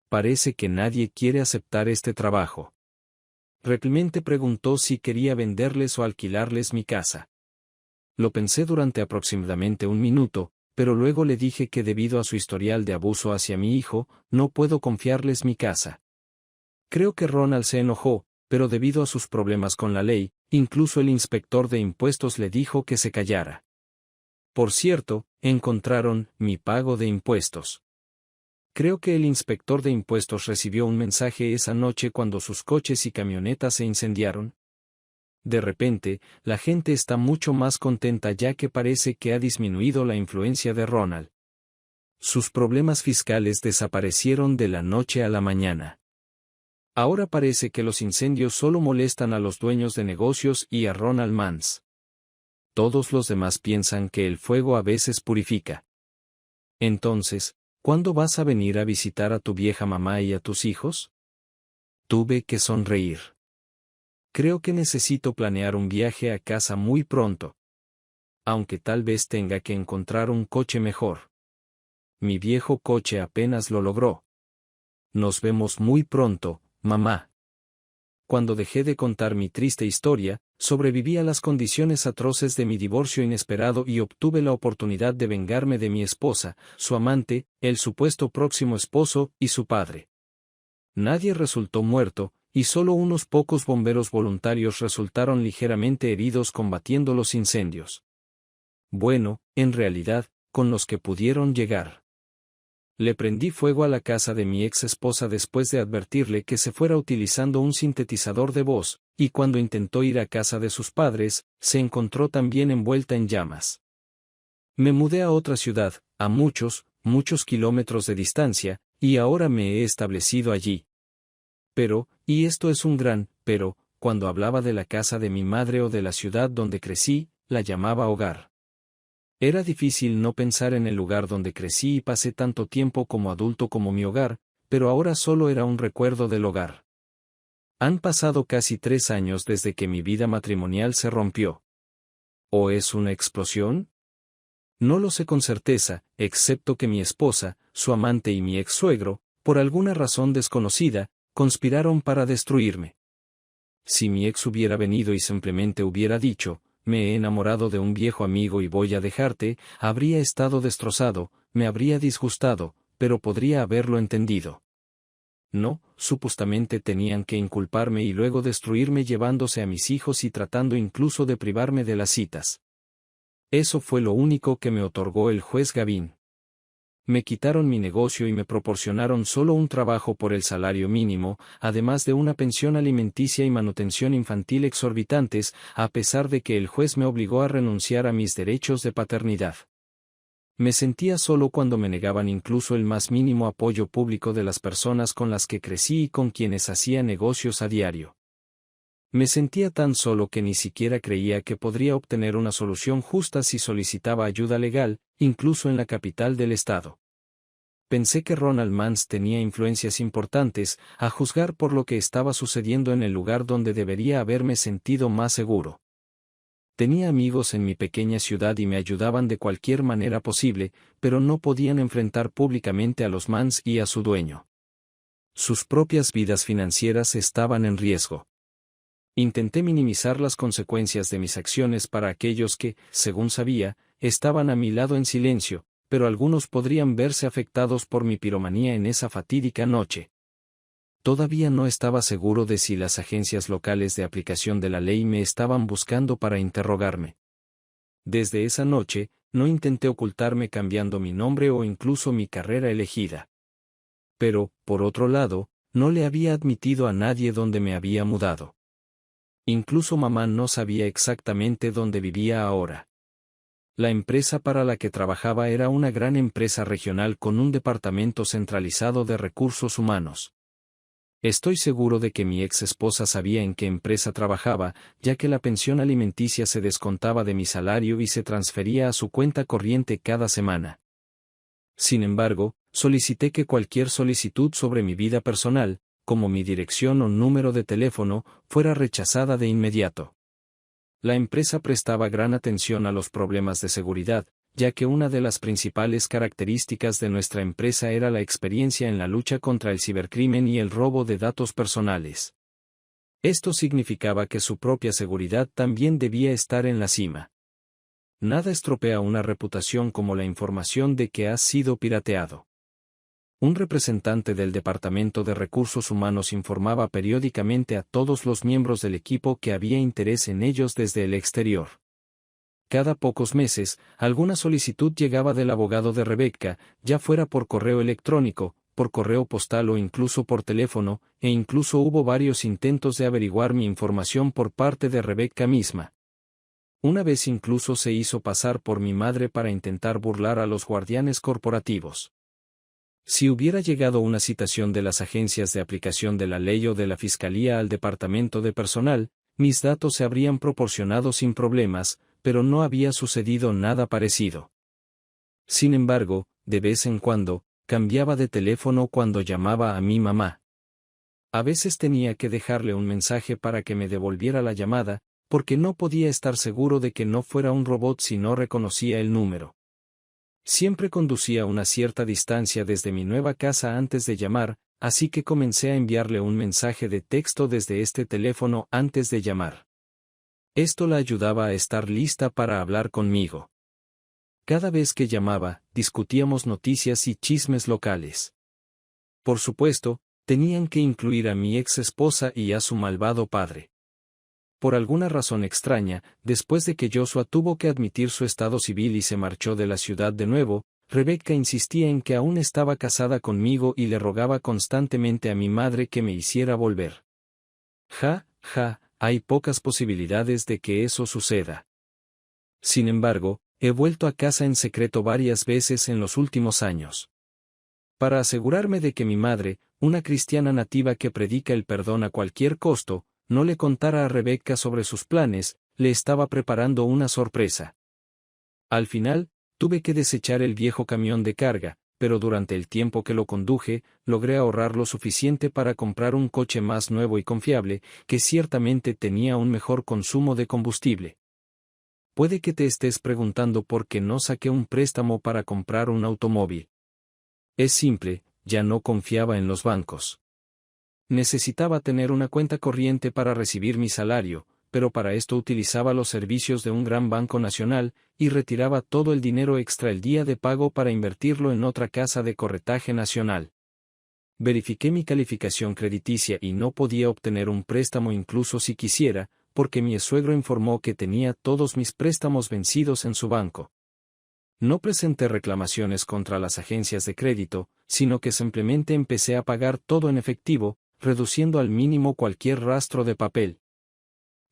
Parece que nadie quiere aceptar este trabajo. Clemente preguntó si quería venderles o alquilarles mi casa. Lo pensé durante aproximadamente un minuto, pero luego le dije que debido a su historial de abuso hacia mi hijo, no puedo confiarles mi casa. Creo que Ronald se enojó, pero debido a sus problemas con la ley, incluso el inspector de impuestos le dijo que se callara. Por cierto, encontraron mi pago de impuestos. Creo que el inspector de impuestos recibió un mensaje esa noche cuando sus coches y camionetas se incendiaron. De repente, la gente está mucho más contenta ya que parece que ha disminuido la influencia de Ronald. Sus problemas fiscales desaparecieron de la noche a la mañana. Ahora parece que los incendios solo molestan a los dueños de negocios y a Ronald Mans. Todos los demás piensan que el fuego a veces purifica. Entonces, ¿cuándo vas a venir a visitar a tu vieja mamá y a tus hijos? Tuve que sonreír. Creo que necesito planear un viaje a casa muy pronto. Aunque tal vez tenga que encontrar un coche mejor. Mi viejo coche apenas lo logró. Nos vemos muy pronto, mamá. Cuando dejé de contar mi triste historia, sobreviví a las condiciones atroces de mi divorcio inesperado y obtuve la oportunidad de vengarme de mi esposa, su amante, el supuesto próximo esposo y su padre. Nadie resultó muerto, y solo unos pocos bomberos voluntarios resultaron ligeramente heridos combatiendo los incendios. Bueno, en realidad, con los que pudieron llegar. Le prendí fuego a la casa de mi ex esposa después de advertirle que se fuera utilizando un sintetizador de voz, y cuando intentó ir a casa de sus padres, se encontró también envuelta en llamas. Me mudé a otra ciudad, a muchos kilómetros de distancia, y ahora me he establecido allí. Pero, y esto es un gran pero, cuando hablaba de la casa de mi madre o de la ciudad donde crecí, la llamaba hogar. Era difícil no pensar en el lugar donde crecí y pasé tanto tiempo como adulto como mi hogar, pero ahora solo era un recuerdo del hogar. Han pasado casi 3 años desde que mi vida matrimonial se rompió. ¿O es una explosión? No lo sé con certeza, excepto que mi esposa, su amante y mi ex-suegro, por alguna razón desconocida, conspiraron para destruirme. Si mi ex hubiera venido y simplemente hubiera dicho, me he enamorado de un viejo amigo y voy a dejarte, habría estado destrozado, me habría disgustado, pero podría haberlo entendido. No, supuestamente tenían que inculparme y luego destruirme llevándose a mis hijos y tratando incluso de privarme de las citas. Eso fue lo único que me otorgó el juez Gavin. Me quitaron mi negocio y me proporcionaron solo un trabajo por el salario mínimo, además de una pensión alimenticia y manutención infantil exorbitantes, a pesar de que el juez me obligó a renunciar a mis derechos de paternidad. Me sentía solo cuando me negaban incluso el más mínimo apoyo público de las personas con las que crecí y con quienes hacía negocios a diario. Me sentía tan solo que ni siquiera creía que podría obtener una solución justa si solicitaba ayuda legal, incluso en la capital del estado. Pensé que Ronald Mans tenía influencias importantes, a juzgar por lo que estaba sucediendo en el lugar donde debería haberme sentido más seguro. Tenía amigos en mi pequeña ciudad y me ayudaban de cualquier manera posible, pero no podían enfrentar públicamente a los Mans y a su dueño. Sus propias vidas financieras estaban en riesgo. Intenté minimizar las consecuencias de mis acciones para aquellos que, según sabía, estaban a mi lado en silencio, pero algunos podrían verse afectados por mi piromanía en esa fatídica noche. Todavía no estaba seguro de si las agencias locales de aplicación de la ley me estaban buscando para interrogarme. Desde esa noche, no intenté ocultarme cambiando mi nombre o incluso mi carrera elegida. Pero, por otro lado, no le había admitido a nadie dónde me había mudado. Incluso mamá no sabía exactamente dónde vivía ahora. La empresa para la que trabajaba era una gran empresa regional con un departamento centralizado de recursos humanos. Estoy seguro de que mi ex esposa sabía en qué empresa trabajaba, ya que la pensión alimenticia se descontaba de mi salario y se transfería a su cuenta corriente cada semana. Sin embargo, solicité que cualquier solicitud sobre mi vida personal, como mi dirección o número de teléfono, fuera rechazada de inmediato. La empresa prestaba gran atención a los problemas de seguridad, ya que una de las principales características de nuestra empresa era la experiencia en la lucha contra el cibercrimen y el robo de datos personales. Esto significaba que su propia seguridad también debía estar en la cima. Nada estropea una reputación como la información de que has sido pirateado. Un representante del Departamento de Recursos Humanos informaba periódicamente a todos los miembros del equipo que había interés en ellos desde el exterior. Cada pocos meses, alguna solicitud llegaba del abogado de Rebecca, ya fuera por correo electrónico, por correo postal o incluso por teléfono, e incluso hubo varios intentos de averiguar mi información por parte de Rebecca misma. Una vez incluso se hizo pasar por mi madre para intentar burlar a los guardianes corporativos. Si hubiera llegado una citación de las agencias de aplicación de la ley o de la Fiscalía al Departamento de Personal, mis datos se habrían proporcionado sin problemas, pero no había sucedido nada parecido. Sin embargo, de vez en cuando, cambiaba de teléfono cuando llamaba a mi mamá. A veces tenía que dejarle un mensaje para que me devolviera la llamada, porque no podía estar seguro de que no fuera un robot si no reconocía el número. Siempre conducía una cierta distancia desde mi nueva casa antes de llamar, así que comencé a enviarle un mensaje de texto desde este teléfono antes de llamar. Esto la ayudaba a estar lista para hablar conmigo. Cada vez que llamaba, discutíamos noticias y chismes locales. Por supuesto, tenían que incluir a mi ex esposa y a su malvado padre. Por alguna razón extraña, después de que Joshua tuvo que admitir su estado civil y se marchó de la ciudad de nuevo, Rebecca insistía en que aún estaba casada conmigo y le rogaba constantemente a mi madre que me hiciera volver. Hay pocas posibilidades de que eso suceda. Sin embargo, he vuelto a casa en secreto varias veces en los últimos años. Para asegurarme de que mi madre, una cristiana nativa que predica el perdón a cualquier costo, no le contara a Rebecca sobre sus planes, le estaba preparando una sorpresa. Al final, tuve que desechar el viejo camión de carga, pero durante el tiempo que lo conduje, logré ahorrar lo suficiente para comprar un coche más nuevo y confiable, que ciertamente tenía un mejor consumo de combustible. Puede que te estés preguntando por qué no saqué un préstamo para comprar un automóvil. Es simple, ya no confiaba en los bancos. Necesitaba tener una cuenta corriente para recibir mi salario, pero para esto utilizaba los servicios de un gran banco nacional, y retiraba todo el dinero extra el día de pago para invertirlo en otra casa de corretaje nacional. Verifiqué mi calificación crediticia y no podía obtener un préstamo incluso si quisiera, porque mi suegro informó que tenía todos mis préstamos vencidos en su banco. No presenté reclamaciones contra las agencias de crédito, sino que simplemente empecé a pagar todo en efectivo, reduciendo al mínimo cualquier rastro de papel.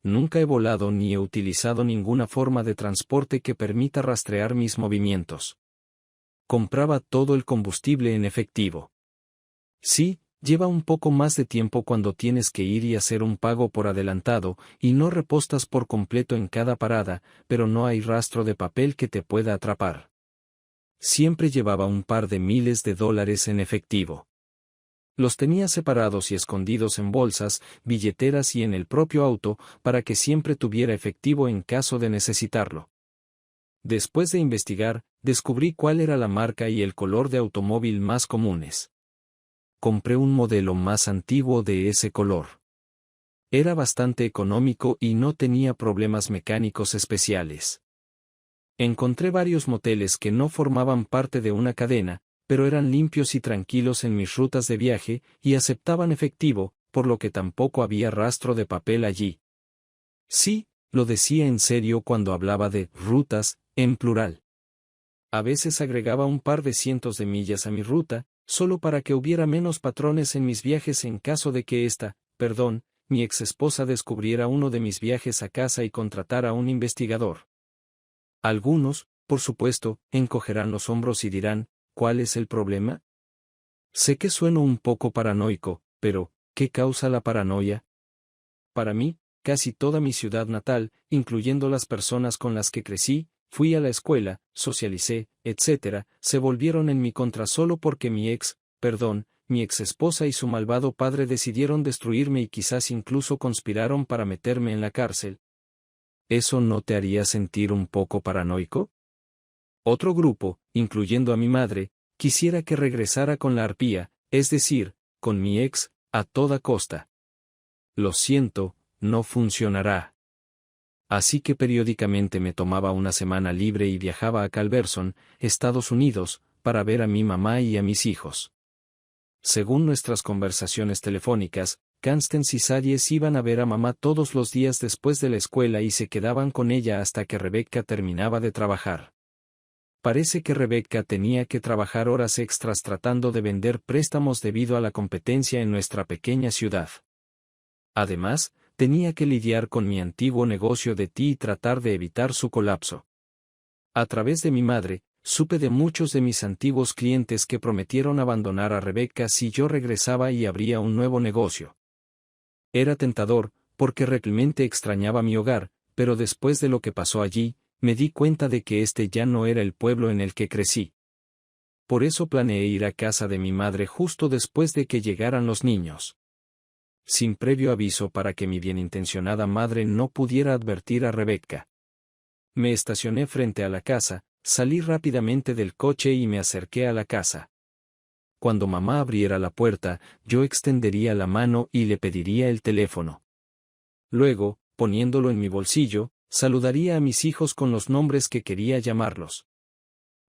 Nunca he volado ni he utilizado ninguna forma de transporte que permita rastrear mis movimientos. Compraba todo el combustible en efectivo. Sí, lleva un poco más de tiempo cuando tienes que ir y hacer un pago por adelantado, y no repostas por completo en cada parada, pero no hay rastro de papel que te pueda atrapar. Siempre llevaba un par de miles de dólares en efectivo. Los tenía separados y escondidos en bolsas, billeteras y en el propio auto, para que siempre tuviera efectivo en caso de necesitarlo. Después de investigar, descubrí cuál era la marca y el color de automóvil más comunes. Compré un modelo más antiguo de ese color. Era bastante económico y no tenía problemas mecánicos especiales. Encontré varios moteles que no formaban parte de una cadena, pero eran limpios y tranquilos en mis rutas de viaje, y aceptaban efectivo, por lo que tampoco había rastro de papel allí. Sí, lo decía en serio cuando hablaba de rutas, en plural. A veces agregaba un par de cientos de millas a mi ruta, solo para que hubiera menos patrones en mis viajes en caso de que mi exesposa descubriera uno de mis viajes a casa y contratara a un investigador. Algunos, por supuesto, encogerán los hombros y dirán, ¿cuál es el problema? Sé que sueno un poco paranoico, pero, ¿qué causa la paranoia? Para mí, casi toda mi ciudad natal, incluyendo las personas con las que crecí, fui a la escuela, socialicé, etc., se volvieron en mi contra solo porque mi exesposa y su malvado padre decidieron destruirme y quizás incluso conspiraron para meterme en la cárcel. ¿Eso no te haría sentir un poco paranoico? Otro grupo, incluyendo a mi madre, quisiera que regresara con la arpía, es decir, con mi ex, a toda costa. Lo siento, no funcionará. Así que periódicamente me tomaba una semana libre y viajaba a Calverson, Estados Unidos, para ver a mi mamá y a mis hijos. Según nuestras conversaciones telefónicas, Constance y Sadie iban a ver a mamá todos los días después de la escuela y se quedaban con ella hasta que Rebecca terminaba de trabajar. Parece que Rebecca tenía que trabajar horas extras tratando de vender préstamos debido a la competencia en nuestra pequeña ciudad. Además, tenía que lidiar con mi antiguo negocio de té y tratar de evitar su colapso. A través de mi madre, supe de muchos de mis antiguos clientes que prometieron abandonar a Rebecca si yo regresaba y abría un nuevo negocio. Era tentador, porque realmente extrañaba mi hogar, pero después de lo que pasó allí, me di cuenta de que este ya no era el pueblo en el que crecí. Por eso planeé ir a casa de mi madre justo después de que llegaran los niños. Sin previo aviso para que mi bienintencionada madre no pudiera advertir a Rebecca. Me estacioné frente a la casa, salí rápidamente del coche y me acerqué a la casa. Cuando mamá abriera la puerta, yo extendería la mano y le pediría el teléfono. Luego, poniéndolo en mi bolsillo, saludaría a mis hijos con los nombres que quería llamarlos.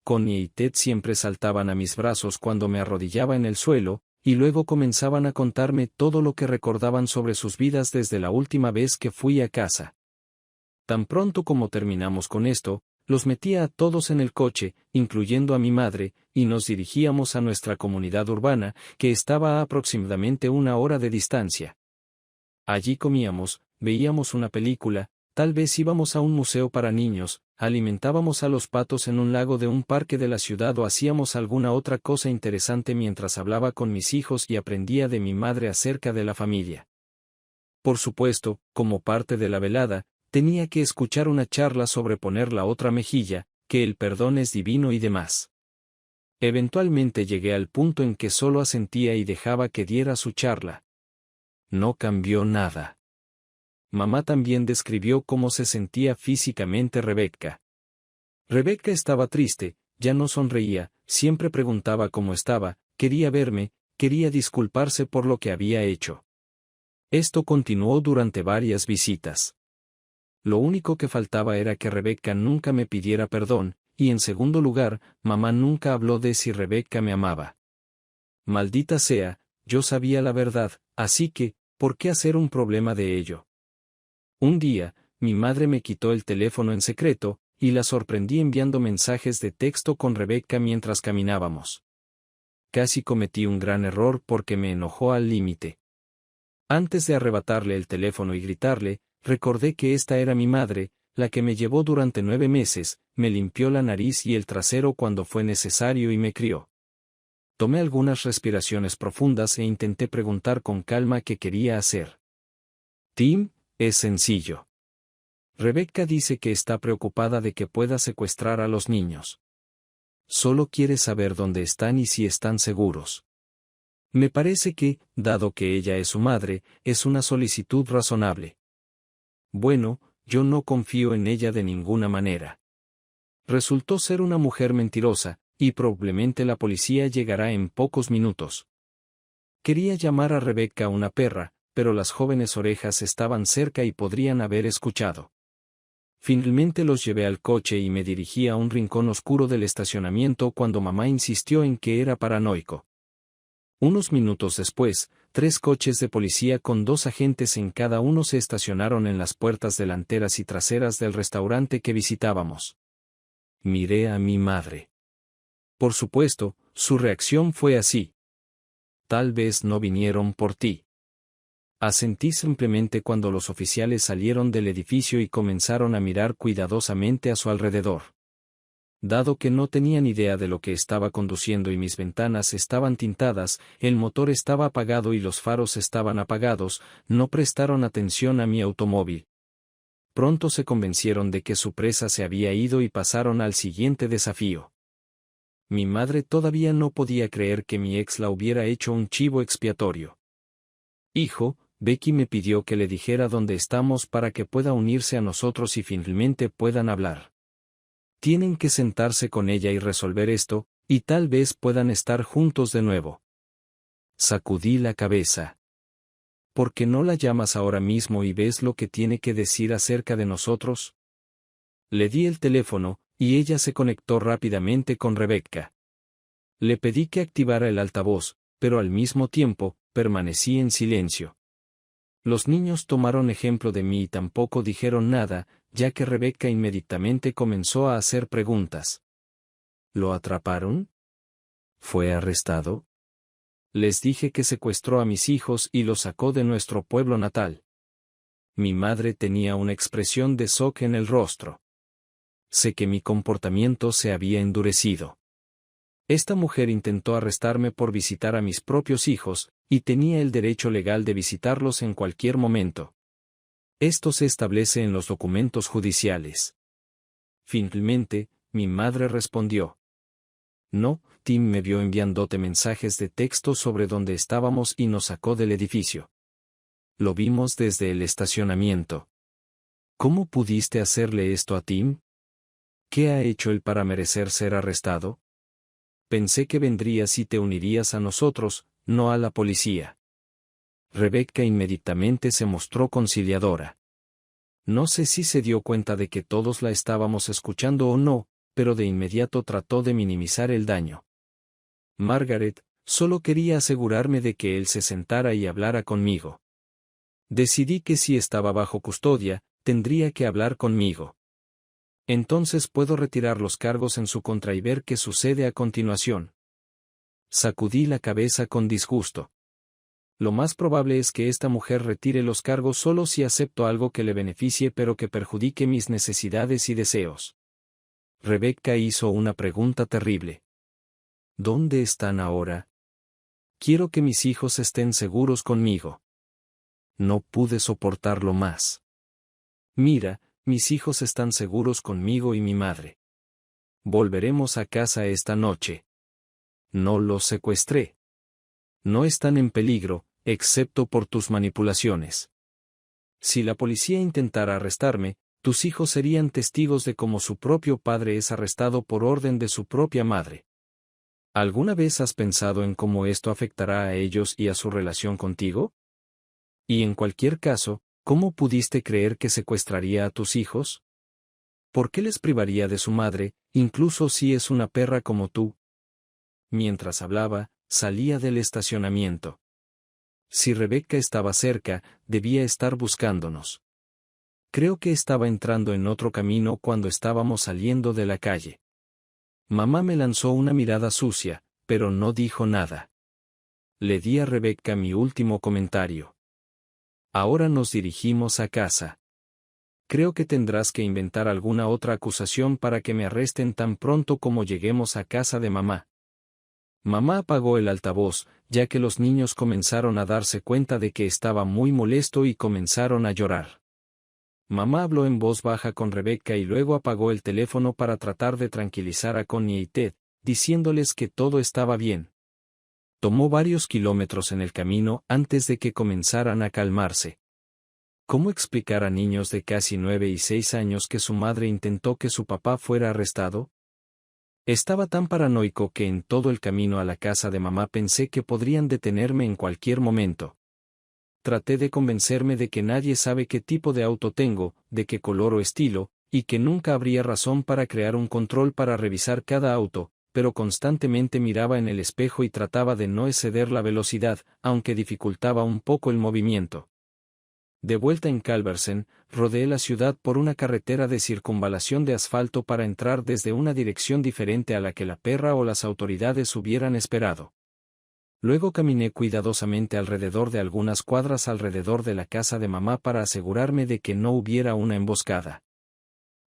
Connie y Ted siempre saltaban a mis brazos cuando me arrodillaba en el suelo, y luego comenzaban a contarme todo lo que recordaban sobre sus vidas desde la última vez que fui a casa. Tan pronto como terminamos con esto, los metía a todos en el coche, incluyendo a mi madre, y nos dirigíamos a nuestra comunidad urbana, que estaba a aproximadamente 1 hora de distancia. Allí comíamos, veíamos una película, tal vez íbamos a un museo para niños, alimentábamos a los patos en un lago de un parque de la ciudad o hacíamos alguna otra cosa interesante mientras hablaba con mis hijos y aprendía de mi madre acerca de la familia. Por supuesto, como parte de la velada, tenía que escuchar una charla sobre poner la otra mejilla, que el perdón es divino y demás. Eventualmente llegué al punto en que solo asentía y dejaba que diera su charla. No cambió nada. Mamá también describió cómo se sentía físicamente Rebecca. Rebecca estaba triste, ya no sonreía, siempre preguntaba cómo estaba, quería verme, quería disculparse por lo que había hecho. Esto continuó durante varias visitas. Lo único que faltaba era que Rebecca nunca me pidiera perdón, y en segundo lugar, mamá nunca habló de si Rebecca me amaba. Maldita sea, yo sabía la verdad, así que, ¿por qué hacer un problema de ello? Un día, mi madre me quitó el teléfono en secreto, y la sorprendí enviando mensajes de texto con Rebecca mientras caminábamos. Casi cometí un gran error porque me enojó al límite. Antes de arrebatarle el teléfono y gritarle, recordé que esta era mi madre, la que me llevó durante 9 meses, me limpió la nariz y el trasero cuando fue necesario y me crió. Tomé algunas respiraciones profundas e intenté preguntar con calma qué quería hacer. Tim, es sencillo. Rebecca dice que está preocupada de que pueda secuestrar a los niños. Solo quiere saber dónde están y si están seguros. Me parece que, dado que ella es su madre, es una solicitud razonable. Bueno, yo no confío en ella de ninguna manera. Resultó ser una mujer mentirosa, y probablemente la policía llegará en pocos minutos. Quería llamar a Rebecca una perra, pero las jóvenes orejas estaban cerca y podrían haber escuchado. Finalmente los llevé al coche y me dirigí a un rincón oscuro del estacionamiento cuando mamá insistió en que era paranoico. Unos minutos después, 3 coches de policía con 2 agentes en cada uno se estacionaron en las puertas delanteras y traseras del restaurante que visitábamos. Miré a mi madre. Por supuesto, su reacción fue así. Tal vez no vinieron por ti. Asentí simplemente cuando los oficiales salieron del edificio y comenzaron a mirar cuidadosamente a su alrededor. Dado que no tenían idea de lo que estaba conduciendo y mis ventanas estaban tintadas, el motor estaba apagado y los faros estaban apagados, no prestaron atención a mi automóvil. Pronto se convencieron de que su presa se había ido y pasaron al siguiente desafío. Mi madre todavía no podía creer que mi ex la hubiera hecho un chivo expiatorio. Hijo, Becky me pidió que le dijera dónde estamos para que pueda unirse a nosotros y finalmente puedan hablar. Tienen que sentarse con ella y resolver esto, y tal vez puedan estar juntos de nuevo. Sacudí la cabeza. ¿Por qué no la llamas ahora mismo y ves lo que tiene que decir acerca de nosotros? Le di el teléfono, y ella se conectó rápidamente con Rebecca. Le pedí que activara el altavoz, pero al mismo tiempo, permanecí en silencio. Los niños tomaron ejemplo de mí y tampoco dijeron nada, ya que Rebecca inmediatamente comenzó a hacer preguntas. ¿Lo atraparon? ¿Fue arrestado? Les dije que secuestró a mis hijos y los sacó de nuestro pueblo natal. Mi madre tenía una expresión de shock en el rostro. Sé que mi comportamiento se había endurecido. Esta mujer intentó arrestarme por visitar a mis propios hijos, y tenía el derecho legal de visitarlos en cualquier momento. Esto se establece en los documentos judiciales. Finalmente, mi madre respondió. No, Tim me vio enviándote mensajes de texto sobre dónde estábamos y nos sacó del edificio. Lo vimos desde el estacionamiento. ¿Cómo pudiste hacerle esto a Tim? ¿Qué ha hecho él para merecer ser arrestado? Pensé que vendrías y te unirías a nosotros, no a la policía. Rebecca inmediatamente se mostró conciliadora. No sé si se dio cuenta de que todos la estábamos escuchando o no, pero de inmediato trató de minimizar el daño. Margaret, solo quería asegurarme de que él se sentara y hablara conmigo. Decidí que si estaba bajo custodia, tendría que hablar conmigo. Entonces puedo retirar los cargos en su contra y ver qué sucede a continuación. Sacudí la cabeza con disgusto. Lo más probable es que esta mujer retire los cargos solo si acepto algo que le beneficie pero que perjudique mis necesidades y deseos. Rebecca hizo una pregunta terrible. ¿Dónde están ahora? Quiero que mis hijos estén seguros conmigo. No pude soportarlo más. Mira, mis hijos están seguros conmigo y mi madre. Volveremos a casa esta noche. No los secuestré. No están en peligro, excepto por tus manipulaciones. Si la policía intentara arrestarme, tus hijos serían testigos de cómo su propio padre es arrestado por orden de su propia madre. ¿Alguna vez has pensado en cómo esto afectará a ellos y a su relación contigo? Y en cualquier caso, ¿cómo pudiste creer que secuestraría a tus hijos? ¿Por qué les privaría de su madre, incluso si es una perra como tú? Mientras hablaba, salía del estacionamiento. Si Rebecca estaba cerca, debía estar buscándonos. Creo que estaba entrando en otro camino cuando estábamos saliendo de la calle. Mamá me lanzó una mirada sucia, pero no dijo nada. Le di a Rebecca mi último comentario. Ahora nos dirigimos a casa. Creo que tendrás que inventar alguna otra acusación para que me arresten tan pronto como lleguemos a casa de mamá. Mamá apagó el altavoz, ya que los niños comenzaron a darse cuenta de que estaba muy molesto y comenzaron a llorar. Mamá habló en voz baja con Rebecca y luego apagó el teléfono para tratar de tranquilizar a Connie y Ted, diciéndoles que todo estaba bien. Tomó varios kilómetros en el camino antes de que comenzaran a calmarse. ¿Cómo explicar a niños de casi 9 y 6 años que su madre intentó que su papá fuera arrestado? Estaba tan paranoico que en todo el camino a la casa de mamá pensé que podrían detenerme en cualquier momento. Traté de convencerme de que nadie sabe qué tipo de auto tengo, de qué color o estilo, y que nunca habría razón para crear un control para revisar cada auto, pero constantemente miraba en el espejo y trataba de no exceder la velocidad, aunque dificultaba un poco el movimiento. De vuelta en Culberson, rodeé la ciudad por una carretera de circunvalación de asfalto para entrar desde una dirección diferente a la que la perra o las autoridades hubieran esperado. Luego caminé cuidadosamente alrededor de algunas cuadras alrededor de la casa de mamá para asegurarme de que no hubiera una emboscada.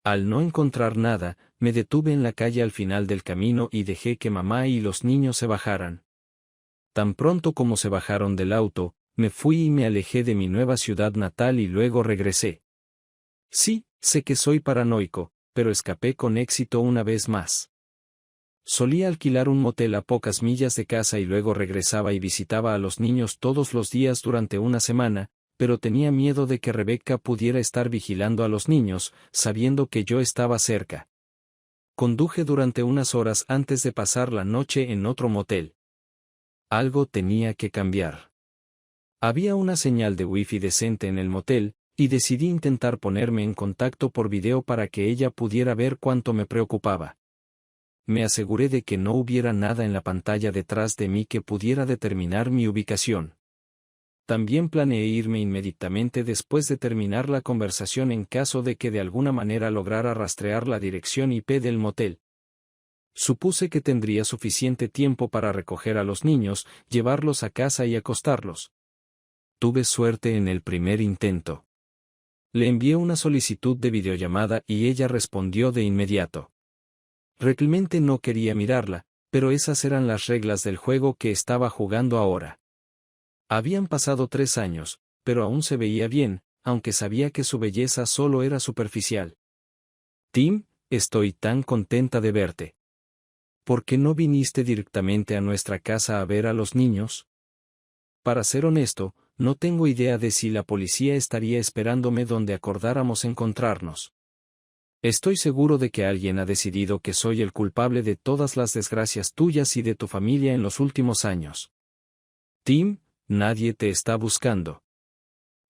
Al no encontrar nada, me detuve en la calle al final del camino y dejé que mamá y los niños se bajaran. Tan pronto como se bajaron del auto, me fui y me alejé de mi nueva ciudad natal y luego regresé. Sí, sé que soy paranoico, pero escapé con éxito una vez más. Solía alquilar un motel a pocas millas de casa y luego regresaba y visitaba a los niños todos los días durante una semana, pero tenía miedo de que Rebecca pudiera estar vigilando a los niños, sabiendo que yo estaba cerca. Conduje durante unas horas antes de pasar la noche en otro motel. Algo tenía que cambiar. Había una señal de wifi decente en el motel, y decidí intentar ponerme en contacto por video para que ella pudiera ver cuánto me preocupaba. Me aseguré de que no hubiera nada en la pantalla detrás de mí que pudiera determinar mi ubicación. También planeé irme inmediatamente después de terminar la conversación en caso de que de alguna manera lograra rastrear la dirección IP del motel. Supuse que tendría suficiente tiempo para recoger a los niños, llevarlos a casa y acostarlos. Tuve suerte en el primer intento. Le envié una solicitud de videollamada y ella respondió de inmediato. Realmente no quería mirarla, pero esas eran las reglas del juego que estaba jugando ahora. Habían pasado 3 años, pero aún se veía bien, aunque sabía que su belleza solo era superficial. Tim, estoy tan contenta de verte. ¿Por qué no viniste directamente a nuestra casa a ver a los niños? Para ser honesto, no tengo idea de si la policía estaría esperándome donde acordáramos encontrarnos. Estoy seguro de que alguien ha decidido que soy el culpable de todas las desgracias tuyas y de tu familia en los últimos años. Tim, nadie te está buscando.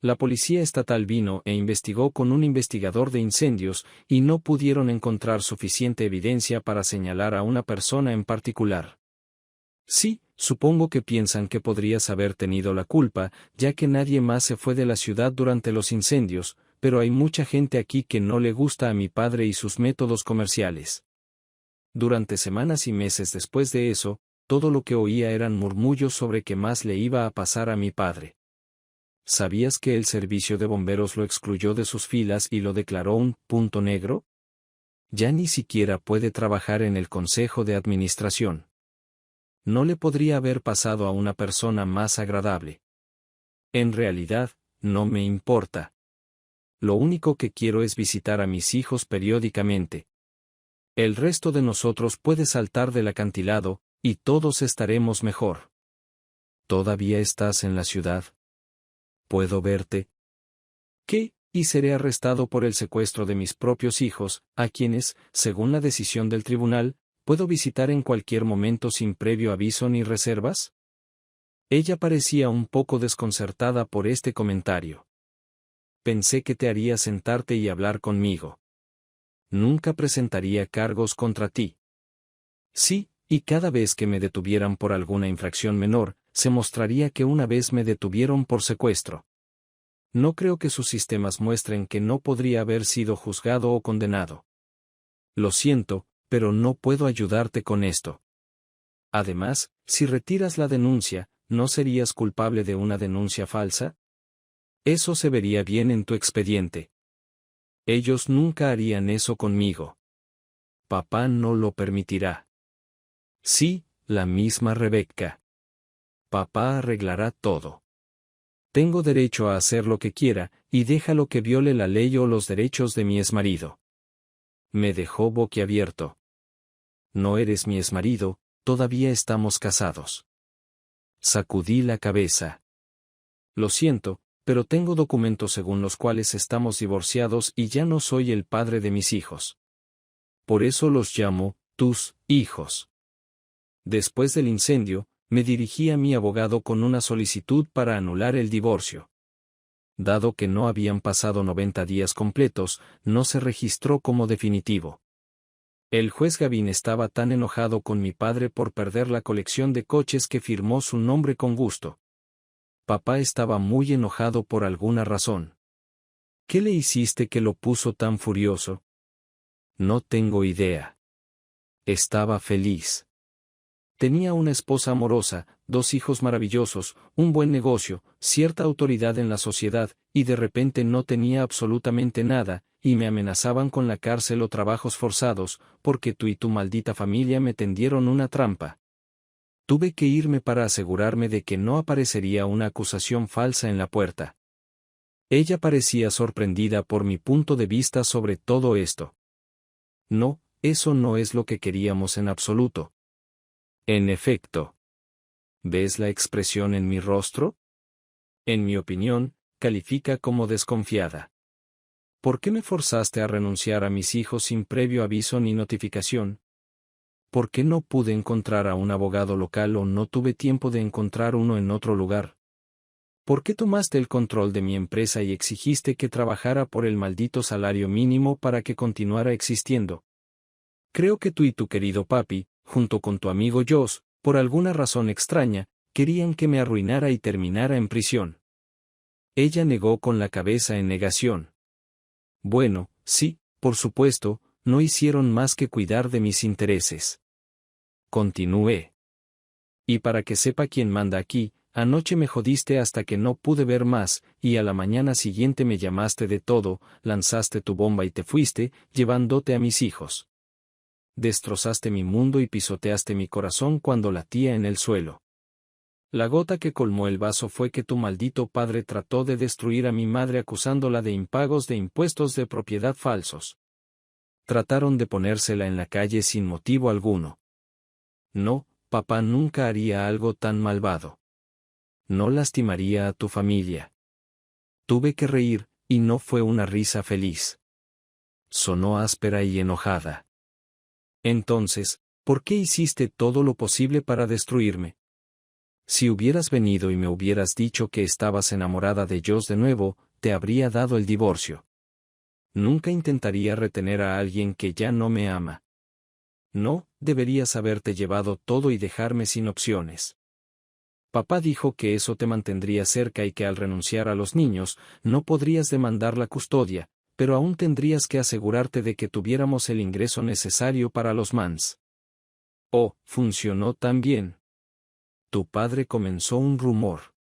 La policía estatal vino e investigó con un investigador de incendios, y no pudieron encontrar suficiente evidencia para señalar a una persona en particular. Sí, supongo que piensan que podrías haber tenido la culpa, ya que nadie más se fue de la ciudad durante los incendios, pero hay mucha gente aquí que no le gusta a mi padre y sus métodos comerciales. Durante semanas y meses después de eso, todo lo que oía eran murmullos sobre qué más le iba a pasar a mi padre. ¿Sabías que el servicio de bomberos lo excluyó de sus filas y lo declaró un punto negro? Ya ni siquiera puede trabajar en el consejo de administración. No le podría haber pasado a una persona más agradable. En realidad, no me importa. Lo único que quiero es visitar a mis hijos periódicamente. El resto de nosotros puede saltar del acantilado, y todos estaremos mejor. ¿Todavía estás en la ciudad? ¿Puedo verte? ¿Qué? Y seré arrestado por el secuestro de mis propios hijos, a quienes, según la decisión del tribunal, puedo visitar en cualquier momento sin previo aviso ni reservas. Ella parecía un poco desconcertada por este comentario. Pensé que te haría sentarte y hablar conmigo. Nunca presentaría cargos contra ti. Sí, y cada vez que me detuvieran por alguna infracción menor, se mostraría que una vez me detuvieron por secuestro. No creo que sus sistemas muestren que no podría haber sido juzgado o condenado. Lo siento, pero no puedo ayudarte con esto. Además, si retiras la denuncia, ¿no serías culpable de una denuncia falsa? Eso se vería bien en tu expediente. Ellos nunca harían eso conmigo. Papá no lo permitirá. Sí, la misma Rebecca. Papá arreglará todo. Tengo derecho a hacer lo que quiera, y déjalo que viole la ley o los derechos de mi exmarido. Me dejó boquiabierto. No eres mi exmarido, todavía estamos casados. Sacudí la cabeza. Lo siento, pero tengo documentos según los cuales estamos divorciados y ya no soy el padre de mis hijos. Por eso los llamo, tus hijos. Después del incendio, me dirigí a mi abogado con una solicitud para anular el divorcio. Dado que no habían pasado 90 días completos, no se registró como definitivo. El juez Gavin estaba tan enojado con mi padre por perder la colección de coches que firmó su nombre con gusto. Papá estaba muy enojado por alguna razón. ¿Qué le hiciste que lo puso tan furioso? No tengo idea. Estaba feliz. Tenía una esposa amorosa, 2 hijos maravillosos, un buen negocio, cierta autoridad en la sociedad, y de repente no tenía absolutamente nada, y me amenazaban con la cárcel o trabajos forzados, porque tú y tu maldita familia me tendieron una trampa. Tuve que irme para asegurarme de que no aparecería una acusación falsa en la puerta. Ella parecía sorprendida por mi punto de vista sobre todo esto. No, eso no es lo que queríamos en absoluto. En efecto. ¿Ves la expresión en mi rostro? En mi opinión, califica como desconfiada. ¿Por qué me forzaste a renunciar a mis hijos sin previo aviso ni notificación? ¿Por qué no pude encontrar a un abogado local o no tuve tiempo de encontrar uno en otro lugar? ¿Por qué tomaste el control de mi empresa y exigiste que trabajara por el maldito salario mínimo para que continuara existiendo? Creo que tú y tu querido papi, junto con tu amigo Josh, por alguna razón extraña, querían que me arruinara y terminara en prisión. Ella negó con la cabeza en negación. Bueno, sí, por supuesto, no hicieron más que cuidar de mis intereses. Continué. Y para que sepa quién manda aquí, anoche me jodiste hasta que no pude ver más, y a la mañana siguiente me llamaste de todo, lanzaste tu bomba y te fuiste, llevándote a mis hijos. Destrozaste mi mundo y pisoteaste mi corazón cuando latía en el suelo. La gota que colmó el vaso fue que tu maldito padre trató de destruir a mi madre acusándola de impagos de impuestos de propiedad falsos. Trataron de ponérsela en la calle sin motivo alguno. No, papá nunca haría algo tan malvado. No lastimaría a tu familia. Tuve que reír, y no fue una risa feliz. Sonó áspera y enojada. Entonces, ¿por qué hiciste todo lo posible para destruirme? Si hubieras venido y me hubieras dicho que estabas enamorada de Josh de nuevo, te habría dado el divorcio. Nunca intentaría retener a alguien que ya no me ama. No, deberías haberte llevado todo y dejarme sin opciones. Papá dijo que eso te mantendría cerca y que al renunciar a los niños, no podrías demandar la custodia, pero aún tendrías que asegurarte de que tuviéramos el ingreso necesario para los Mans. Oh, funcionó tan bien. Tu padre comenzó un rumor.